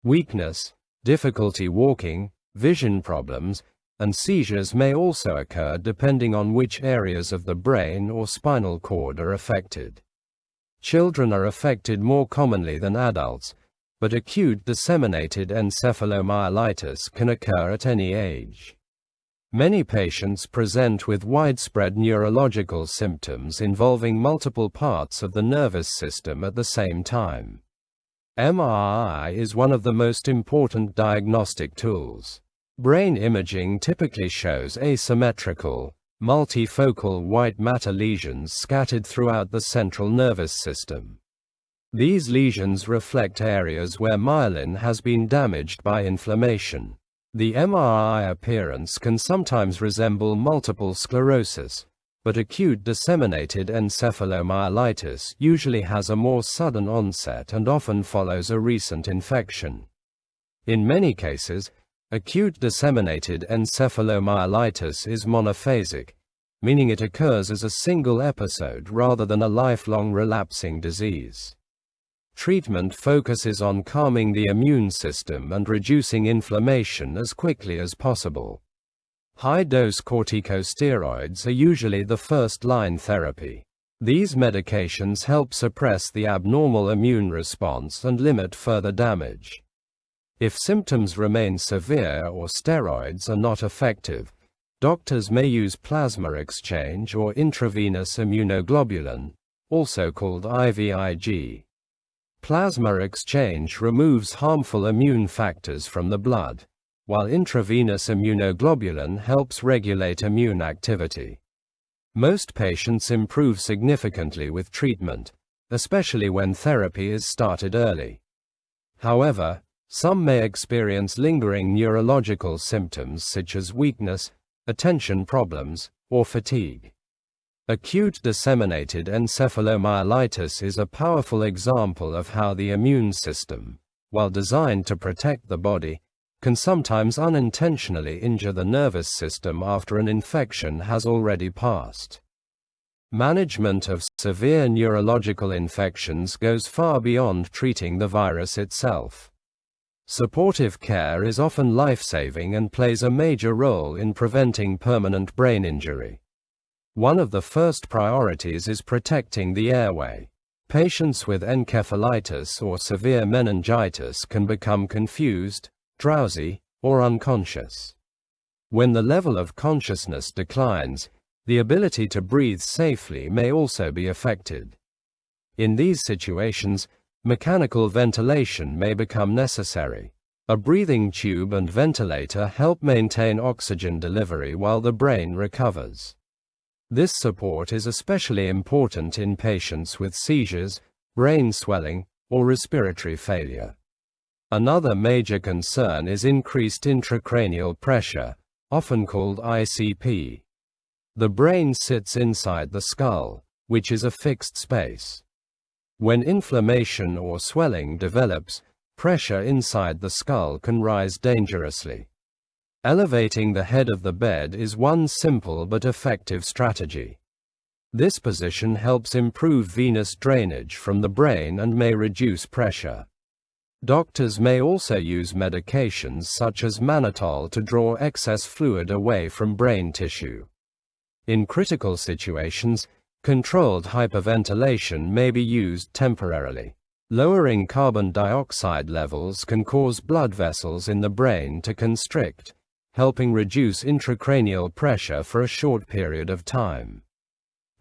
[SPEAKER 1] Weakness, difficulty walking, vision problems, and seizures may also occur depending on which areas of the brain or spinal cord are affected. Children are affected more commonly than adults, but acute disseminated encephalomyelitis can occur at any age. Many patients present with widespread neurological symptoms involving multiple parts of the nervous system at the same time. MRI is one of the most important diagnostic tools. Brain imaging typically shows asymmetrical, multifocal white matter lesions scattered throughout the central nervous system. These lesions reflect areas where myelin has been damaged by inflammation. The MRI appearance can sometimes resemble multiple sclerosis, but acute disseminated encephalomyelitis usually has a more sudden onset and often follows a recent infection. In many cases, acute disseminated encephalomyelitis is monophasic, meaning it occurs as a single episode rather than a lifelong relapsing disease. Treatment focuses on calming the immune system and reducing inflammation as quickly as possible. High-dose corticosteroids are usually the first-line therapy. These medications help suppress the abnormal immune response and limit further damage. If symptoms remain severe or steroids are not effective, doctors may use plasma exchange or intravenous immunoglobulin, also called IVIG. Plasma exchange removes harmful immune factors from the blood, while intravenous immunoglobulin helps regulate immune activity. Most patients improve significantly with treatment, especially when therapy is started early. However, some may experience lingering neurological symptoms such as weakness, attention problems, or fatigue. Acute disseminated encephalomyelitis is a powerful example of how the immune system, while designed to protect the body, can sometimes unintentionally injure the nervous system after an infection has already passed. Management of severe neurological infections goes far beyond treating the virus itself. Supportive care is often life-saving and plays a major role in preventing permanent brain injury. One of the first priorities is protecting the airway. Patients with encephalitis or severe meningitis can become confused, drowsy, or unconscious. When the level of consciousness declines, the ability to breathe safely may also be affected. In these situations, mechanical ventilation may become necessary. A breathing tube and ventilator help maintain oxygen delivery while the brain recovers. This support is especially important in patients with seizures, brain swelling, or respiratory failure. Another major concern is increased intracranial pressure, often called ICP. The brain sits inside the skull, which is a fixed space. When inflammation or swelling develops, pressure inside the skull can rise dangerously. Elevating the head of the bed is one simple but effective strategy. This position helps improve venous drainage from the brain and may reduce pressure. Doctors may also use medications such as mannitol to draw excess fluid away from brain tissue. In critical situations, controlled hyperventilation may be used temporarily. Lowering carbon dioxide levels can cause blood vessels in the brain to constrict, helping reduce intracranial pressure for a short period of time.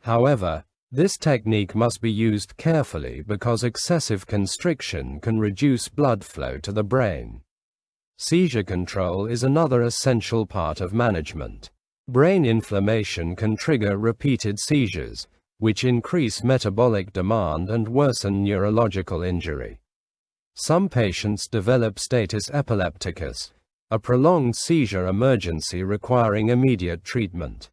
[SPEAKER 1] However, this technique must be used carefully because excessive constriction can reduce blood flow to the brain. Seizure control is another essential part of management. Brain inflammation can trigger repeated seizures, which increase metabolic demand and worsen neurological injury. Some patients develop status epilepticus, a prolonged seizure emergency requiring immediate treatment.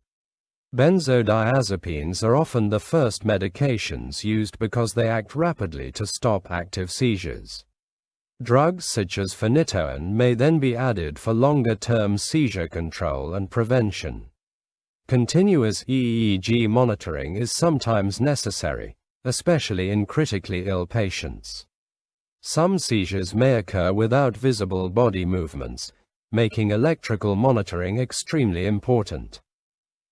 [SPEAKER 1] Benzodiazepines are often the first medications used because they act rapidly to stop active seizures. Drugs such as phenytoin may then be added for longer-term seizure control and prevention. Continuous EEG monitoring is sometimes necessary, especially in critically ill patients. Some seizures may occur without visible body movements, making electrical monitoring extremely important.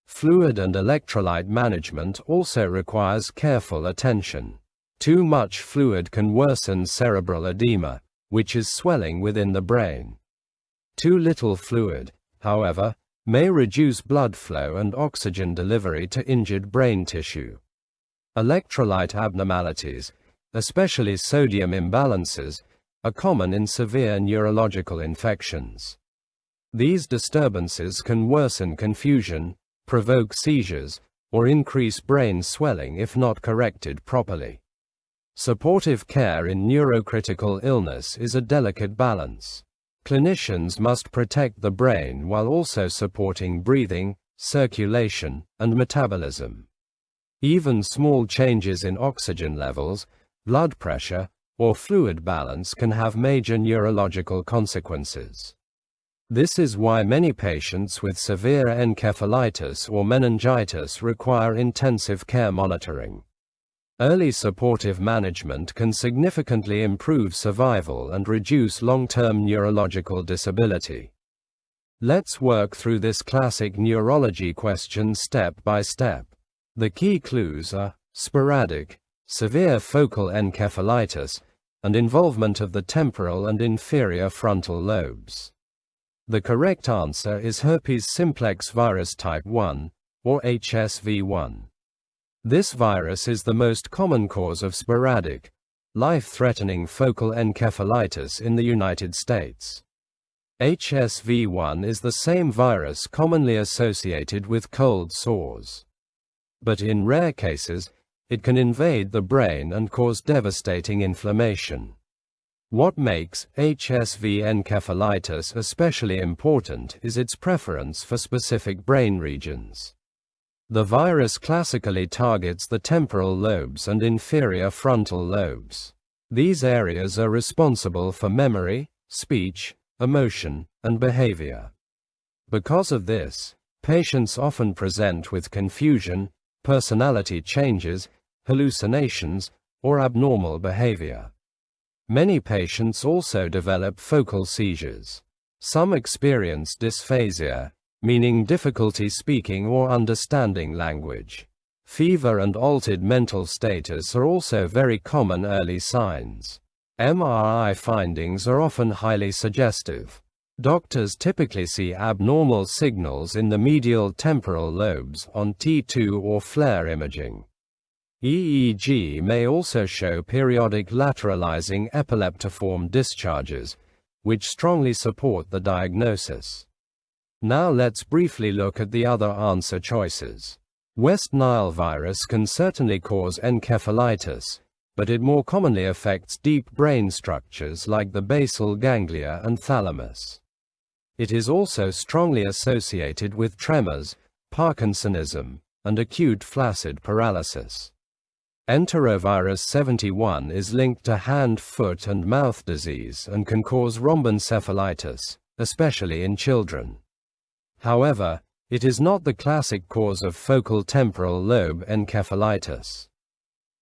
[SPEAKER 1] Fluid and electrolyte management also requires careful attention. Too much fluid can worsen cerebral edema, which is swelling within the brain. Too little fluid, however, may reduce blood flow and oxygen delivery to injured brain tissue. Electrolyte abnormalities, especially sodium imbalances, are common in severe neurological infections. These disturbances can worsen confusion, provoke seizures, or increase brain swelling if not corrected properly. Supportive care in neurocritical illness is a delicate balance. Clinicians must protect the brain while also supporting breathing, circulation, and metabolism. Even small changes in oxygen levels, blood pressure, or fluid balance can have major neurological consequences. This is why many patients with severe encephalitis or meningitis require intensive care monitoring. Early supportive management can significantly improve survival and reduce long-term neurological disability. Let's work through this classic neurology question step by step. The key clues are sporadic, severe focal encephalitis, and involvement of the temporal and inferior frontal lobes. The correct answer is herpes simplex virus type 1, or HSV1. This virus is the most common cause of sporadic, life-threatening focal encephalitis in the United States. HSV1 is the same virus commonly associated with cold sores. But in rare cases, it can invade the brain and cause devastating inflammation. What makes HSV encephalitis especially important is its preference for specific brain regions. The virus classically targets the temporal lobes and inferior frontal lobes. These areas are responsible for memory, speech, emotion, and behavior. Because of this, patients often present with confusion, personality changes, hallucinations, or abnormal behavior. Many patients also develop focal seizures. Some experience dysphasia, meaning difficulty speaking or understanding language. Fever and altered mental status are also very common early signs. MRI findings are often highly suggestive. Doctors typically see abnormal signals in the medial temporal lobes on T2 or FLAIR imaging. EEG may also show periodic lateralizing epileptiform discharges, which strongly support the diagnosis. Now let's briefly look at the other answer choices. West Nile virus can certainly cause encephalitis, but it more commonly affects deep brain structures like the basal ganglia and thalamus. It is also strongly associated with tremors, Parkinsonism, and acute flaccid paralysis. Enterovirus 71 is linked to hand, foot, and mouth disease and can cause rhombencephalitis, especially in children. However, it is not the classic cause of focal temporal lobe encephalitis.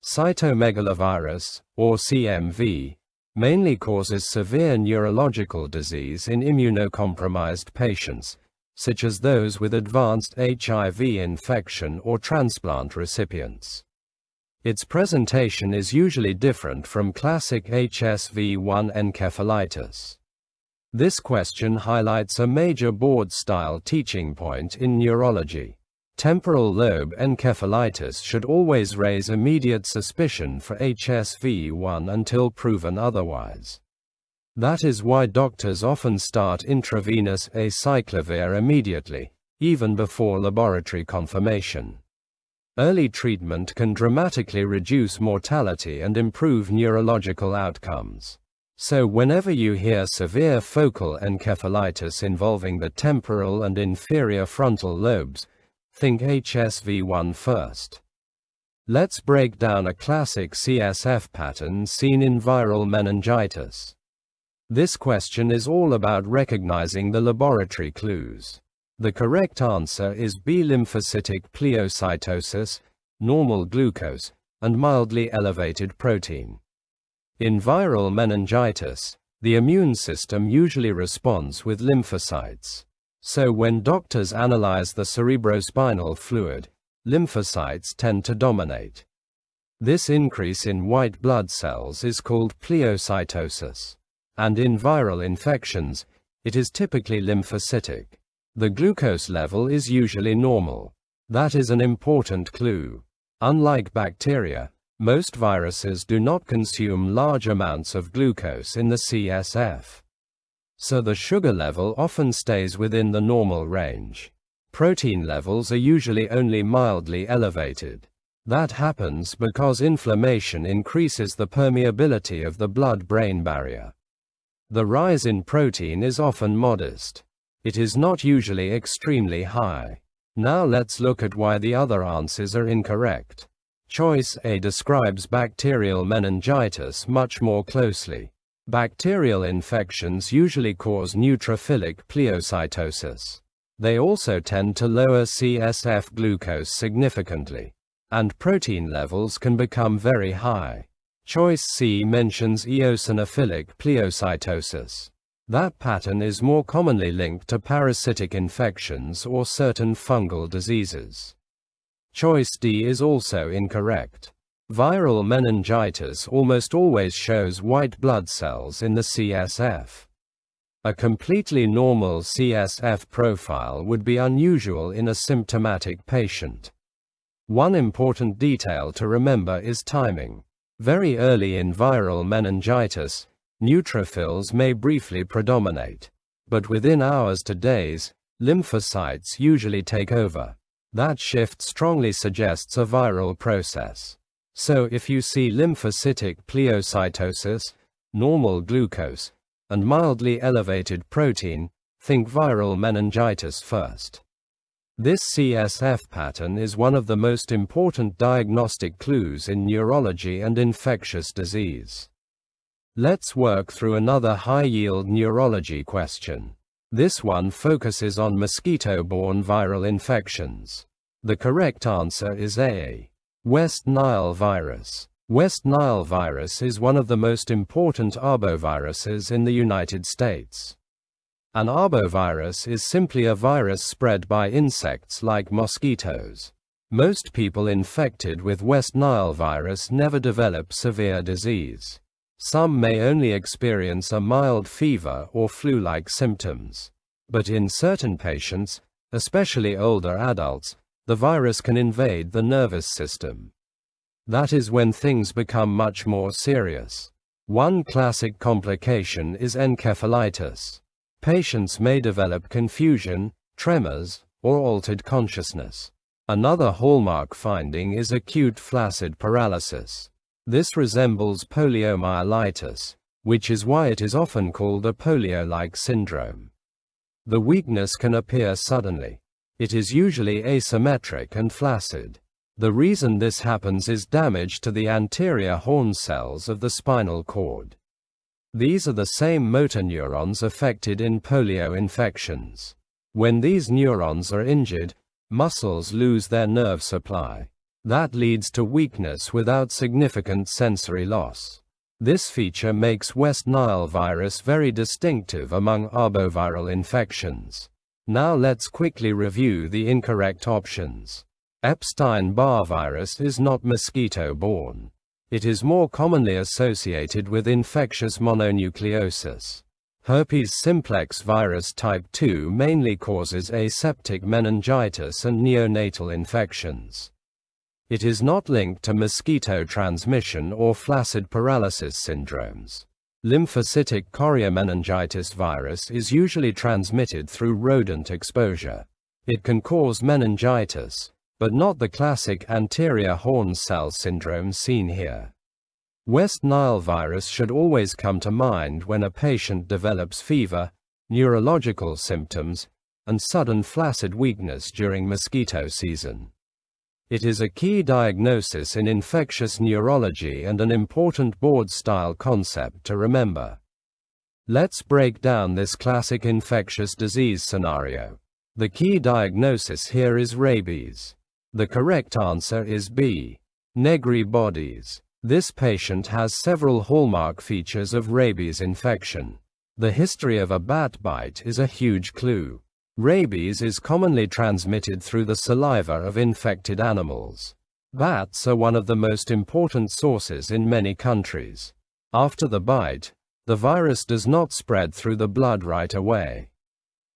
[SPEAKER 1] Cytomegalovirus, or CMV, mainly causes severe neurological disease in immunocompromised patients, such as those with advanced HIV infection or transplant recipients. Its presentation is usually different from classic HSV1 encephalitis. This question highlights a major board-style teaching point in neurology. Temporal lobe encephalitis should always raise immediate suspicion for HSV1 until proven otherwise. That is why doctors often start intravenous acyclovir immediately, even before laboratory confirmation. Early treatment can dramatically reduce mortality and improve neurological outcomes. So whenever you hear severe focal encephalitis involving the temporal and inferior frontal lobes, think HSV1 first. Let's break down a classic CSF pattern seen in viral meningitis. This question is all about recognizing the laboratory clues. The correct answer is B. Lymphocytic pleocytosis, normal glucose, and mildly elevated protein. In viral meningitis, the immune system usually responds with lymphocytes. So when doctors analyze the cerebrospinal fluid, lymphocytes tend to dominate. This increase in white blood cells is called pleocytosis. And in viral infections, it is typically lymphocytic. The glucose level is usually normal. That is an important clue. Unlike bacteria, most viruses do not consume large amounts of glucose in the CSF. So the sugar level often stays within the normal range. Protein levels are usually only mildly elevated. That happens because inflammation increases the permeability of the blood-brain barrier. The rise in protein is often modest. It is not usually extremely high. Now let's look at why the other answers are incorrect. Choice A describes bacterial meningitis much more closely. Bacterial infections usually cause neutrophilic pleocytosis. They also tend to lower CSF glucose significantly, and protein levels can become very high. Choice C mentions eosinophilic pleocytosis. That pattern is more commonly linked to parasitic infections or certain fungal diseases. Choice D is also incorrect. Viral meningitis almost always shows white blood cells in the CSF. A completely normal CSF profile would be unusual in a symptomatic patient. One important detail to remember is timing. Very early in viral meningitis, neutrophils may briefly predominate, but within hours to days, lymphocytes usually take over. That shift strongly suggests a viral process. So if you see lymphocytic pleocytosis, normal glucose, and mildly elevated protein, think viral meningitis first. This CSF pattern is one of the most important diagnostic clues in neurology and infectious disease. Let's work through another high-yield neurology question. This one focuses on mosquito-borne viral infections. The correct answer is A. West Nile virus. West Nile virus is one of the most important arboviruses in the United States. An arbovirus is simply a virus spread by insects like mosquitoes. Most people infected with West Nile virus never develop severe disease. Some may only experience a mild fever or flu-like symptoms. But in certain patients, especially older adults, the virus can invade the nervous system. That is when things become much more serious. One classic complication is encephalitis. Patients may develop confusion, tremors, or altered consciousness. Another hallmark finding is acute flaccid paralysis. This resembles poliomyelitis, which is why it is often called a polio-like syndrome. The weakness can appear suddenly. It is usually asymmetric and flaccid. The reason this happens is damage to the anterior horn cells of the spinal cord. These are the same motor neurons affected in polio infections. When these neurons are injured, muscles lose their nerve supply. That leads to weakness without significant sensory loss. This feature makes West Nile virus very distinctive among arboviral infections. Now let's quickly review the incorrect options. Epstein-Barr virus is not mosquito-borne. It is more commonly associated with infectious mononucleosis. Herpes simplex virus type 2 mainly causes aseptic meningitis and neonatal infections. It is not linked to mosquito transmission or flaccid paralysis syndromes. Lymphocytic choriomeningitis virus is usually transmitted through rodent exposure. It can cause meningitis, but not the classic anterior horn cell syndrome seen here. West Nile virus should always come to mind when a patient develops fever, neurological symptoms, and sudden flaccid weakness during mosquito season. It is a key diagnosis in infectious neurology and an important board-style concept to remember. Let's break down this classic infectious disease scenario. The key diagnosis here is rabies. The correct answer is B. Negri bodies. This patient has several hallmark features of rabies infection. The history of a bat bite is a huge clue. Rabies is commonly transmitted through the saliva of infected animals. Bats are one of the most important sources in many countries. After the bite, the virus does not spread through the blood right away.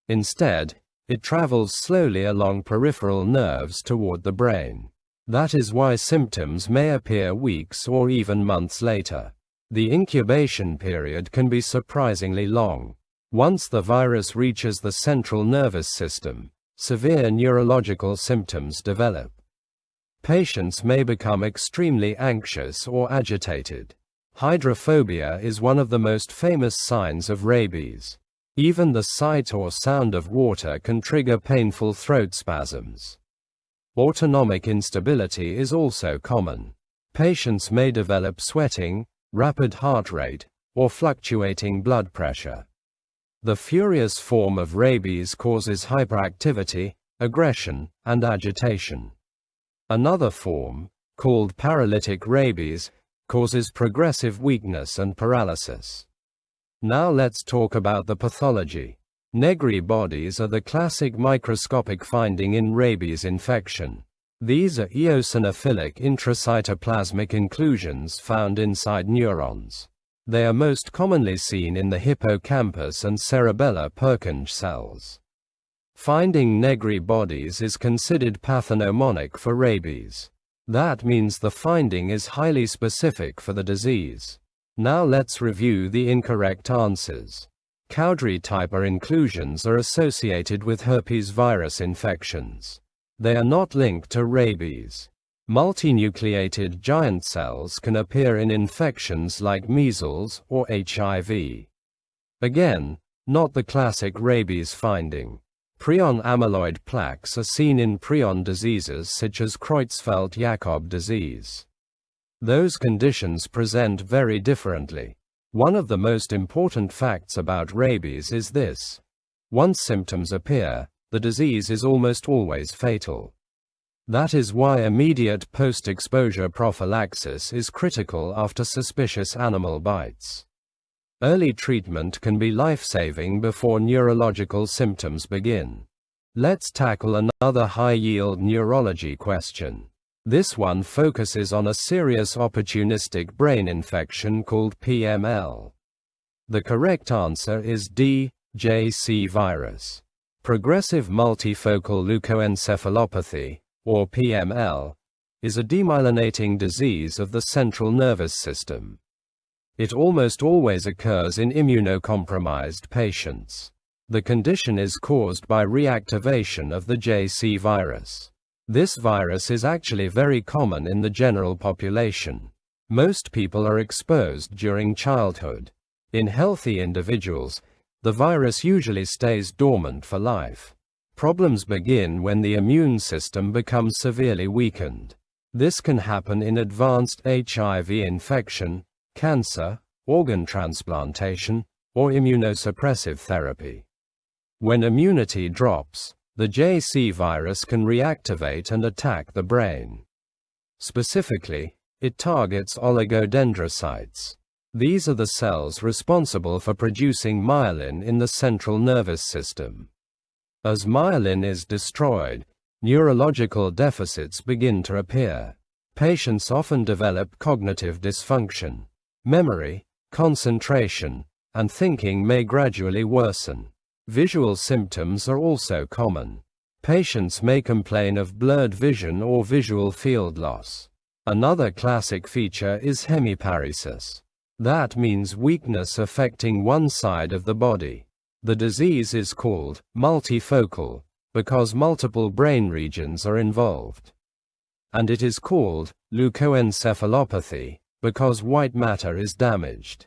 [SPEAKER 1] Instead, it travels slowly along peripheral nerves toward the brain. That is why symptoms may appear weeks or even months later. The incubation period can be surprisingly long. Once the virus reaches the central nervous system, severe neurological symptoms develop. Patients may become extremely anxious or agitated. Hydrophobia is one of the most famous signs of rabies. Even the sight or sound of water can trigger painful throat spasms. Autonomic instability is also common. Patients may develop sweating, rapid heart rate, or fluctuating blood pressure. The furious form of rabies causes hyperactivity, aggression, and agitation. Another form, called paralytic rabies, causes progressive weakness and paralysis. Now let's talk about the pathology. Negri bodies are the classic microscopic finding in rabies infection. These are eosinophilic intracytoplasmic inclusions found inside neurons. They are most commonly seen in the hippocampus and cerebellar Purkinje cells. Finding Negri bodies is considered pathognomonic for rabies. That means the finding is highly specific for the disease. Now let's review the incorrect answers. Cowdery type A inclusions are associated with herpes virus infections. They are not linked to rabies. Multinucleated giant cells can appear in infections like measles or HIV. Again, not the classic rabies finding. Prion amyloid plaques are seen in prion diseases such as Creutzfeldt-Jakob disease. Those conditions present very differently. One of the most important facts about rabies is this. Once symptoms appear, the disease is almost always fatal. That is why immediate post-exposure prophylaxis is critical after suspicious animal bites. Early treatment can be life-saving before neurological symptoms begin. Let's tackle another high-yield neurology question. This one focuses on a serious opportunistic brain infection called PML. The correct answer is D. JC virus. Progressive multifocal leukoencephalopathy, or PML, is a demyelinating disease of the central nervous system. It almost always occurs in immunocompromised patients. The condition is caused by reactivation of the JC virus. This virus is actually very common in the general population. Most people are exposed during childhood. In healthy individuals, the virus usually stays dormant for life. Problems begin when the immune system becomes severely weakened. This can happen in advanced HIV infection, cancer, organ transplantation, or immunosuppressive therapy. When immunity drops, the JC virus can reactivate and attack the brain. Specifically, it targets oligodendrocytes. These are the cells responsible for producing myelin in the central nervous system. As myelin is destroyed, neurological deficits begin to appear. Patients often develop cognitive dysfunction. Memory, concentration, and thinking may gradually worsen. Visual symptoms are also common. Patients may complain of blurred vision or visual field loss. Another classic feature is hemiparesis. That means weakness affecting one side of the body. The disease is called multifocal because multiple brain regions are involved. And it is called leukoencephalopathy because white matter is damaged.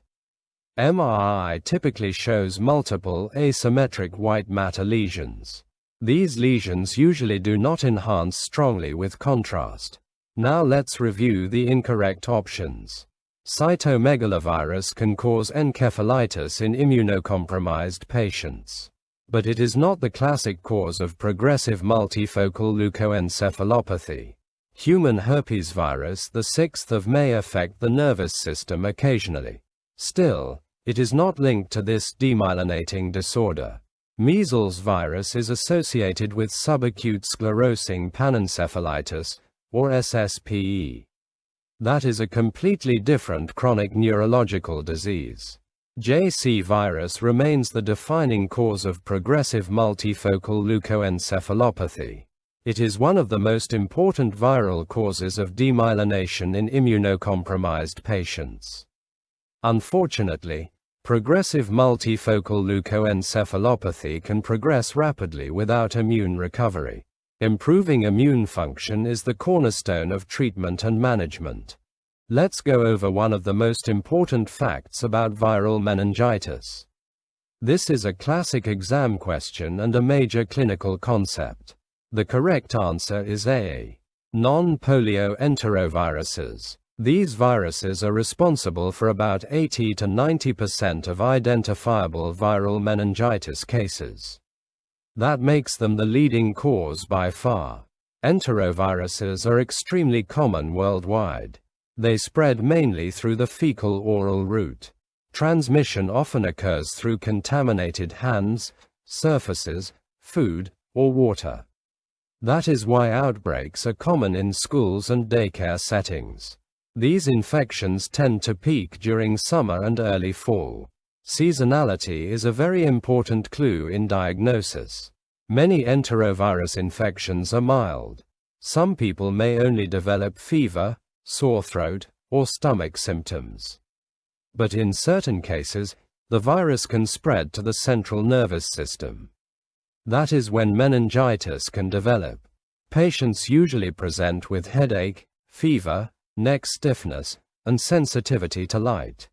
[SPEAKER 1] MRI typically shows multiple asymmetric white matter lesions. These lesions usually do not enhance strongly with contrast. Now let's review the incorrect options. Cytomegalovirus can cause encephalitis in immunocompromised patients. But it is not the classic cause of progressive multifocal leukoencephalopathy. Human herpes virus, the 6th of May, affect the nervous system occasionally. Still, it is not linked to this demyelinating disorder. Measles virus is associated with subacute sclerosing panencephalitis, or SSPE. That is a completely different chronic neurological disease. JC virus remains the defining cause of progressive multifocal leukoencephalopathy. It is one of the most important viral causes of demyelination in immunocompromised patients. Unfortunately, progressive multifocal leukoencephalopathy can progress rapidly without immune recovery. Improving immune function is the cornerstone of treatment and management. Let's go over one of the most important facts about viral meningitis. This is a classic exam question and a major clinical concept. The correct answer is A. Non-polio enteroviruses. These viruses are responsible for about 80 to 90% of identifiable viral meningitis cases. That makes them the leading cause by far. Enteroviruses are extremely common worldwide. They spread mainly through the fecal-oral route. Transmission often occurs through contaminated hands, surfaces, food, or water. That is why outbreaks are common in schools and daycare settings. These infections tend to peak during summer and early fall. Seasonality is a very important clue in diagnosis. Many enterovirus infections are mild. Some people may only develop fever, sore throat, or stomach symptoms. But in certain cases, the virus can spread to the central nervous system. That is when meningitis can develop. Patients usually present with headache, fever, neck stiffness, and sensitivity to light.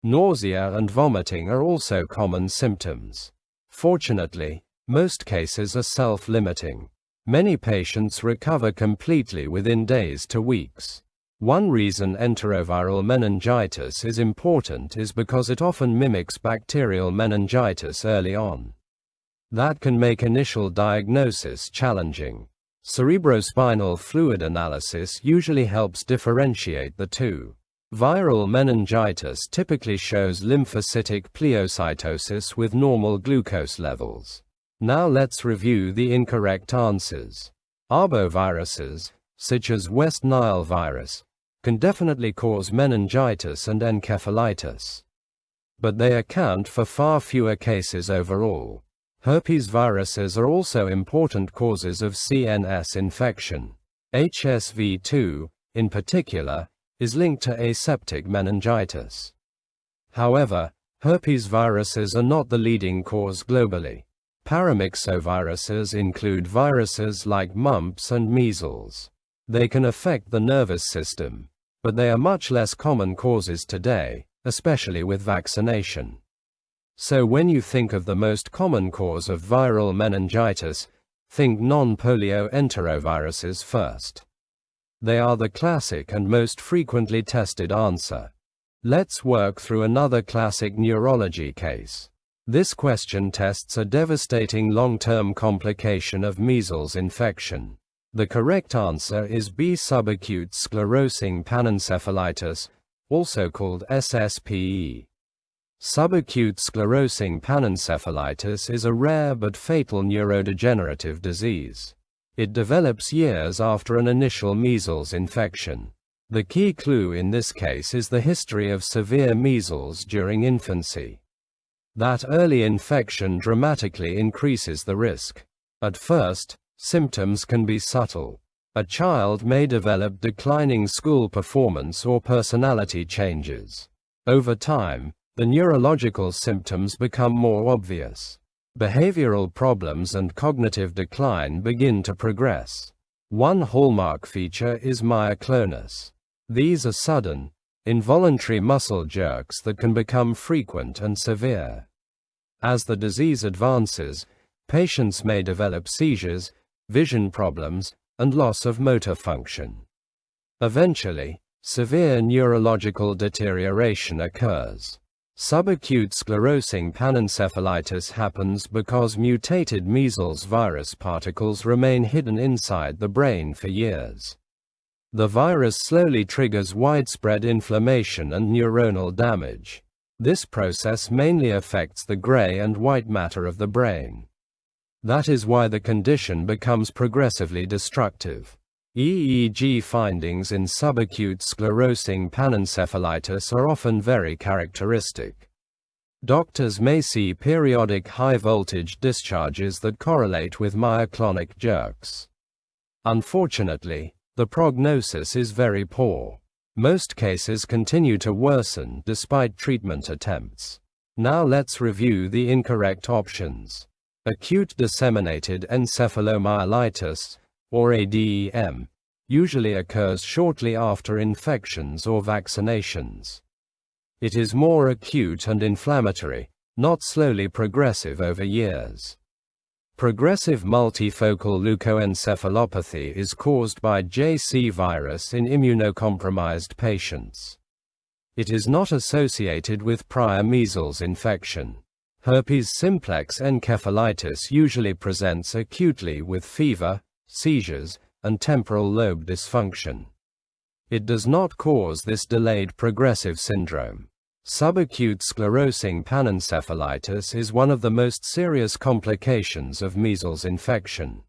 [SPEAKER 1] Nausea and vomiting are also common symptoms. Fortunately, most cases are self-limiting. Many patients recover completely within days to weeks. One reason enteroviral meningitis is important is because it often mimics bacterial meningitis early on. That can make initial diagnosis challenging. Cerebrospinal fluid analysis usually helps differentiate the two. Viral meningitis typically shows lymphocytic pleocytosis with normal glucose levels. Now let's review the incorrect answers. Arboviruses, such as West Nile virus, can definitely cause meningitis and encephalitis. But they account for far fewer cases overall. Herpes viruses are also important causes of CNS infection. HSV2, in particular, is linked to aseptic meningitis. However, herpes viruses are not the leading cause globally. Paramyxoviruses include viruses like mumps and measles. They can affect the nervous system, but they are much less common causes today, especially with vaccination. So when you think of the most common cause of viral meningitis, think non-polio enteroviruses first. They are the classic and most frequently tested answer. Let's work through another classic neurology case. This question tests a devastating long-term complication of measles infection. The correct answer is B. Subacute sclerosing panencephalitis, also called SSPE. Subacute sclerosing panencephalitis is a rare but fatal neurodegenerative disease. It develops years after an initial measles infection. The key clue in this case is the history of severe measles during infancy. That early infection dramatically increases the risk. At first, symptoms can be subtle. A child may develop declining school performance or personality changes. Over time, the neurological symptoms become more obvious. Behavioral problems and cognitive decline begin to progress. One hallmark feature is myoclonus. These are sudden, involuntary muscle jerks that can become frequent and severe. As the disease advances, patients may develop seizures, vision problems, and loss of motor function. Eventually, severe neurological deterioration occurs. Subacute sclerosing panencephalitis happens because mutated measles virus particles remain hidden inside the brain for years. The virus slowly triggers widespread inflammation and neuronal damage. This process mainly affects the gray and white matter of the brain. That is why the condition becomes progressively destructive. EEG findings in subacute sclerosing panencephalitis are often very characteristic. Doctors may see periodic high-voltage discharges that correlate with myoclonic jerks. Unfortunately, the prognosis is very poor. Most cases continue to worsen despite treatment attempts. Now let's review the incorrect options. Acute disseminated encephalomyelitis, or ADEM, usually occurs shortly after infections or vaccinations. It is more acute and inflammatory, not slowly progressive over years. Progressive multifocal leukoencephalopathy is caused by JC virus in immunocompromised patients. It is not associated with prior measles infection. Herpes simplex encephalitis usually presents acutely with fever, seizures, and temporal lobe dysfunction. It does not cause this delayed progressive syndrome. Subacute sclerosing panencephalitis is one of the most serious complications of measles infection.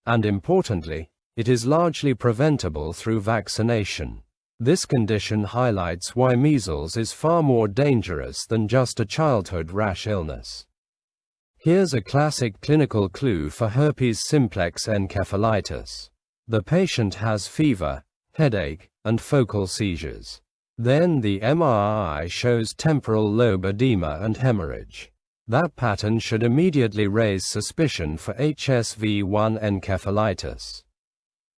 [SPEAKER 1] And importantly, it is largely preventable through vaccination. This condition highlights why measles is far more dangerous than just a childhood rash illness. Here's a classic clinical clue for herpes simplex encephalitis. The patient has fever, headache, and focal seizures. Then the MRI shows temporal lobe edema and hemorrhage. That pattern should immediately raise suspicion for HSV-1 encephalitis.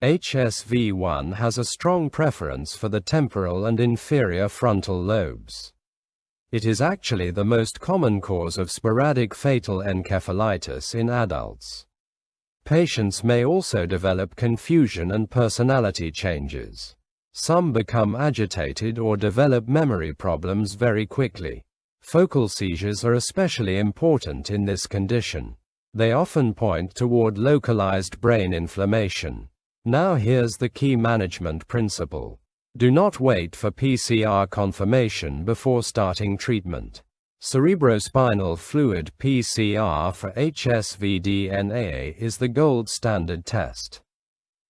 [SPEAKER 1] HSV-1 has a strong preference for the temporal and inferior frontal lobes. It is actually the most common cause of sporadic fatal encephalitis in adults. Patients may also develop confusion and personality changes. Some become agitated or develop memory problems very quickly. Focal seizures are especially important in this condition. They often point toward localized brain inflammation. Now here's the key management principle. Do not wait for PCR confirmation before starting treatment. Cerebrospinal fluid PCR for HSV DNA is the gold standard test.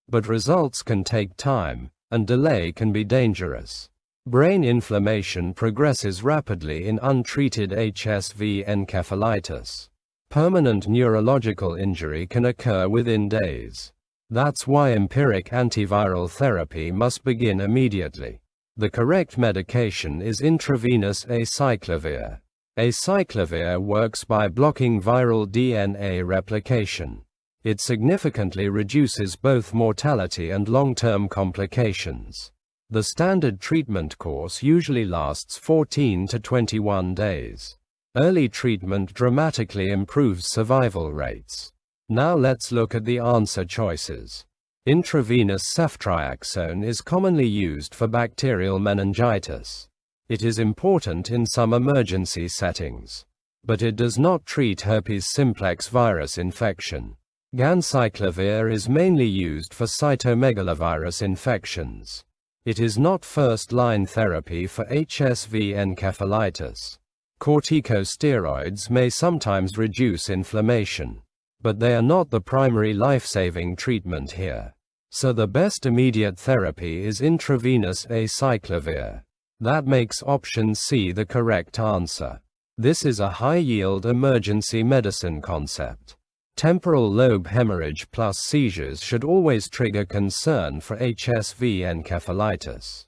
[SPEAKER 1] But results can take time, and delay can be dangerous. Brain inflammation progresses rapidly in untreated HSV encephalitis. Permanent neurological injury can occur within days. That's why empiric antiviral therapy must begin immediately. The correct medication is intravenous acyclovir. Acyclovir works by blocking viral DNA replication. It significantly reduces both mortality and long-term complications. The standard treatment course usually lasts 14 to 21 days. Early treatment dramatically improves survival rates. Now let's look at the answer choices. Intravenous ceftriaxone is commonly used for bacterial meningitis. It is important in some emergency settings. But it does not treat herpes simplex virus infection. Ganciclovir is mainly used for cytomegalovirus infections. It is not first-line therapy for HSV encephalitis. Corticosteroids may sometimes reduce inflammation. But they are not the primary life-saving treatment here. So the best immediate therapy is intravenous acyclovir. That makes option C the correct answer. This is a high-yield emergency medicine concept. Temporal lobe hemorrhage plus seizures should always trigger concern for HSV encephalitis.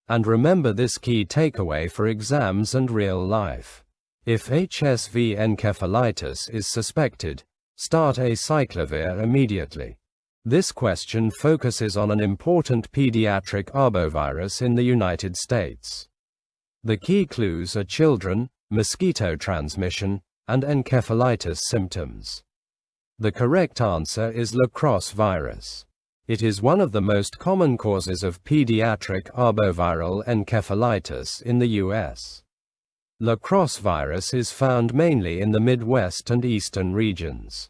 [SPEAKER 1] And remember this key takeaway for exams and real life. If HSV encephalitis is suspected, start acyclovir immediately. This question focuses on an important pediatric arbovirus in the United States. The key clues are children, mosquito transmission, and encephalitis symptoms. The correct answer is La Crosse virus. It is one of the most common causes of pediatric arboviral encephalitis in the U.S. La Crosse virus is found mainly in the Midwest and eastern regions.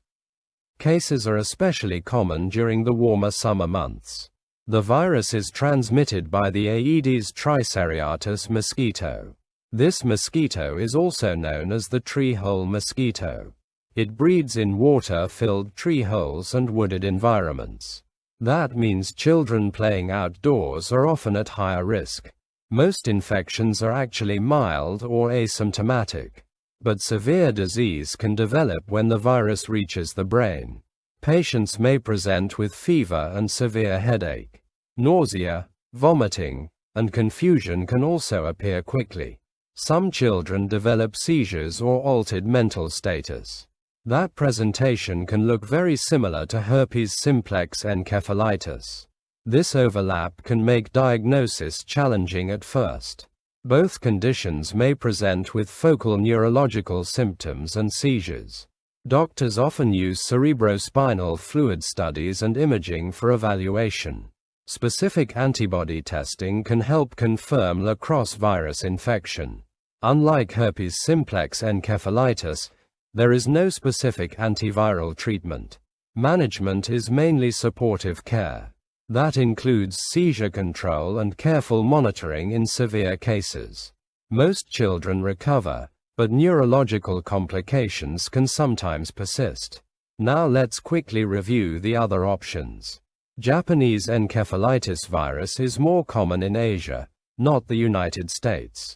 [SPEAKER 1] Cases are especially common during the warmer summer months. The virus is transmitted by the Aedes triseriatus mosquito. This mosquito is also known as the tree hole mosquito. It breeds in water-filled tree holes and wooded environments. That means children playing outdoors are often at higher risk. Most infections are actually mild or asymptomatic, but severe disease can develop when the virus reaches the brain. Patients may present with fever and severe headache. Nausea, vomiting, and confusion can also appear quickly. Some children develop seizures or altered mental status. That presentation can look very similar to herpes simplex encephalitis. This overlap can make diagnosis challenging at first. Both conditions may present with focal neurological symptoms and seizures. Doctors often use cerebrospinal fluid studies and imaging for evaluation. Specific antibody testing can help confirm La Crosse virus infection. Unlike herpes simplex encephalitis, there is no specific antiviral treatment. Management is mainly supportive care. That includes seizure control and careful monitoring in severe cases. Most children recover, but neurological complications can sometimes persist. Now let's quickly review the other options. Japanese encephalitis virus is more common in Asia, not the United States.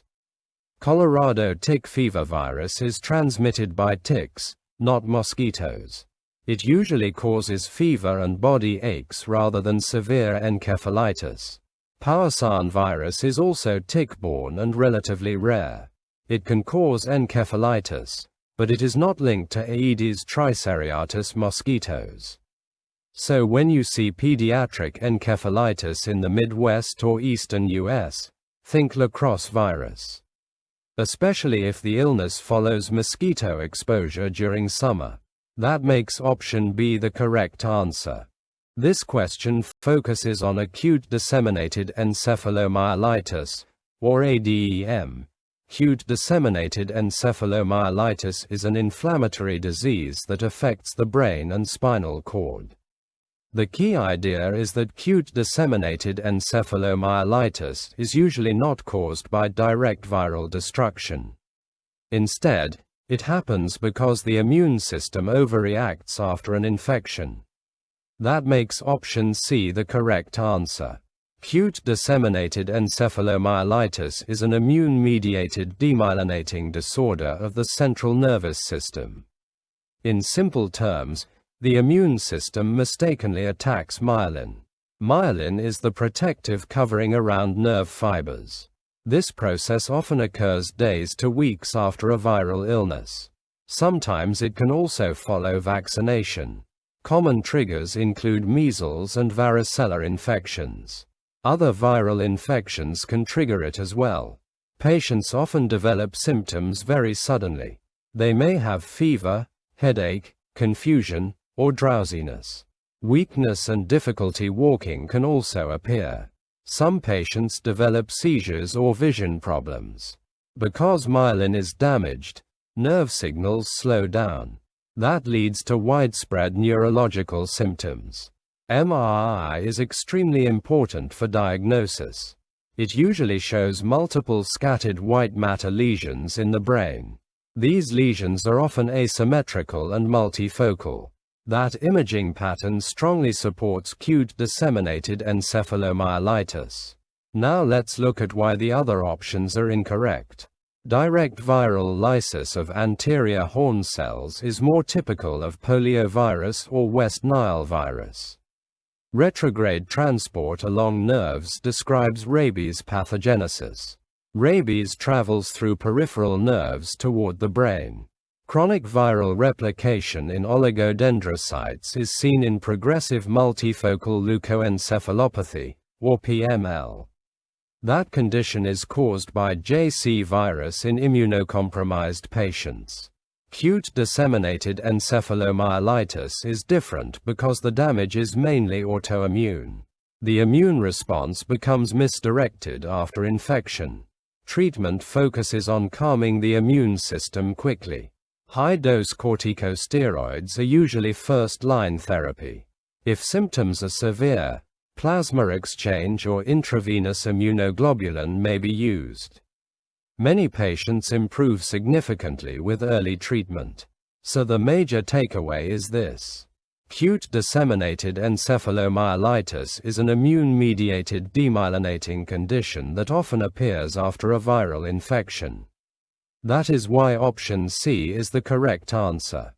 [SPEAKER 1] Colorado tick fever virus is transmitted by ticks, not mosquitoes. It usually causes fever and body aches rather than severe encephalitis. Powassan virus is also tick-borne and relatively rare. It can cause encephalitis, but it is not linked to Aedes triseriatus mosquitoes. So when you see pediatric encephalitis in the Midwest or eastern US, think La Crosse virus. Especially if the illness follows mosquito exposure during summer. That makes option B the correct answer. This question focuses on acute disseminated encephalomyelitis, or ADEM. Acute disseminated encephalomyelitis is an inflammatory disease that affects the brain and spinal cord. The key idea is that acute disseminated encephalomyelitis is usually not caused by direct viral destruction. Instead, it happens because the immune system overreacts after an infection. That makes option C the correct answer. Acute disseminated encephalomyelitis is an immune-mediated demyelinating disorder of the central nervous system. In simple terms, the immune system mistakenly attacks myelin. Myelin is the protective covering around nerve fibers. This process often occurs days to weeks after a viral illness. Sometimes it can also follow vaccination. Common triggers include measles and varicella infections. Other viral infections can trigger it as well. Patients often develop symptoms very suddenly. They may have fever, headache, confusion, or drowsiness. Weakness and difficulty walking can also appear. Some patients develop seizures or vision problems. Because myelin is damaged, nerve signals slow down. That leads to widespread neurological symptoms. MRI is extremely important for diagnosis. It usually shows multiple scattered white matter lesions in the brain. These lesions are often asymmetrical and multifocal. That imaging pattern strongly supports acute disseminated encephalomyelitis. Now let's look at why the other options are incorrect. Direct viral lysis of anterior horn cells is more typical of poliovirus or West Nile virus. Retrograde transport along nerves describes rabies pathogenesis. Rabies travels through peripheral nerves toward the brain. Chronic viral replication in oligodendrocytes is seen in progressive multifocal leukoencephalopathy, or PML. That condition is caused by JC virus in immunocompromised patients. Acute disseminated encephalomyelitis is different because the damage is mainly autoimmune. The immune response becomes misdirected after infection. Treatment focuses on calming the immune system quickly. High-dose corticosteroids are usually first-line therapy. If symptoms are severe, plasma exchange or intravenous immunoglobulin may be used. Many patients improve significantly with early treatment. So the major takeaway is this. Acute disseminated encephalomyelitis is an immune-mediated demyelinating condition that often appears after a viral infection. That is why option C is the correct answer.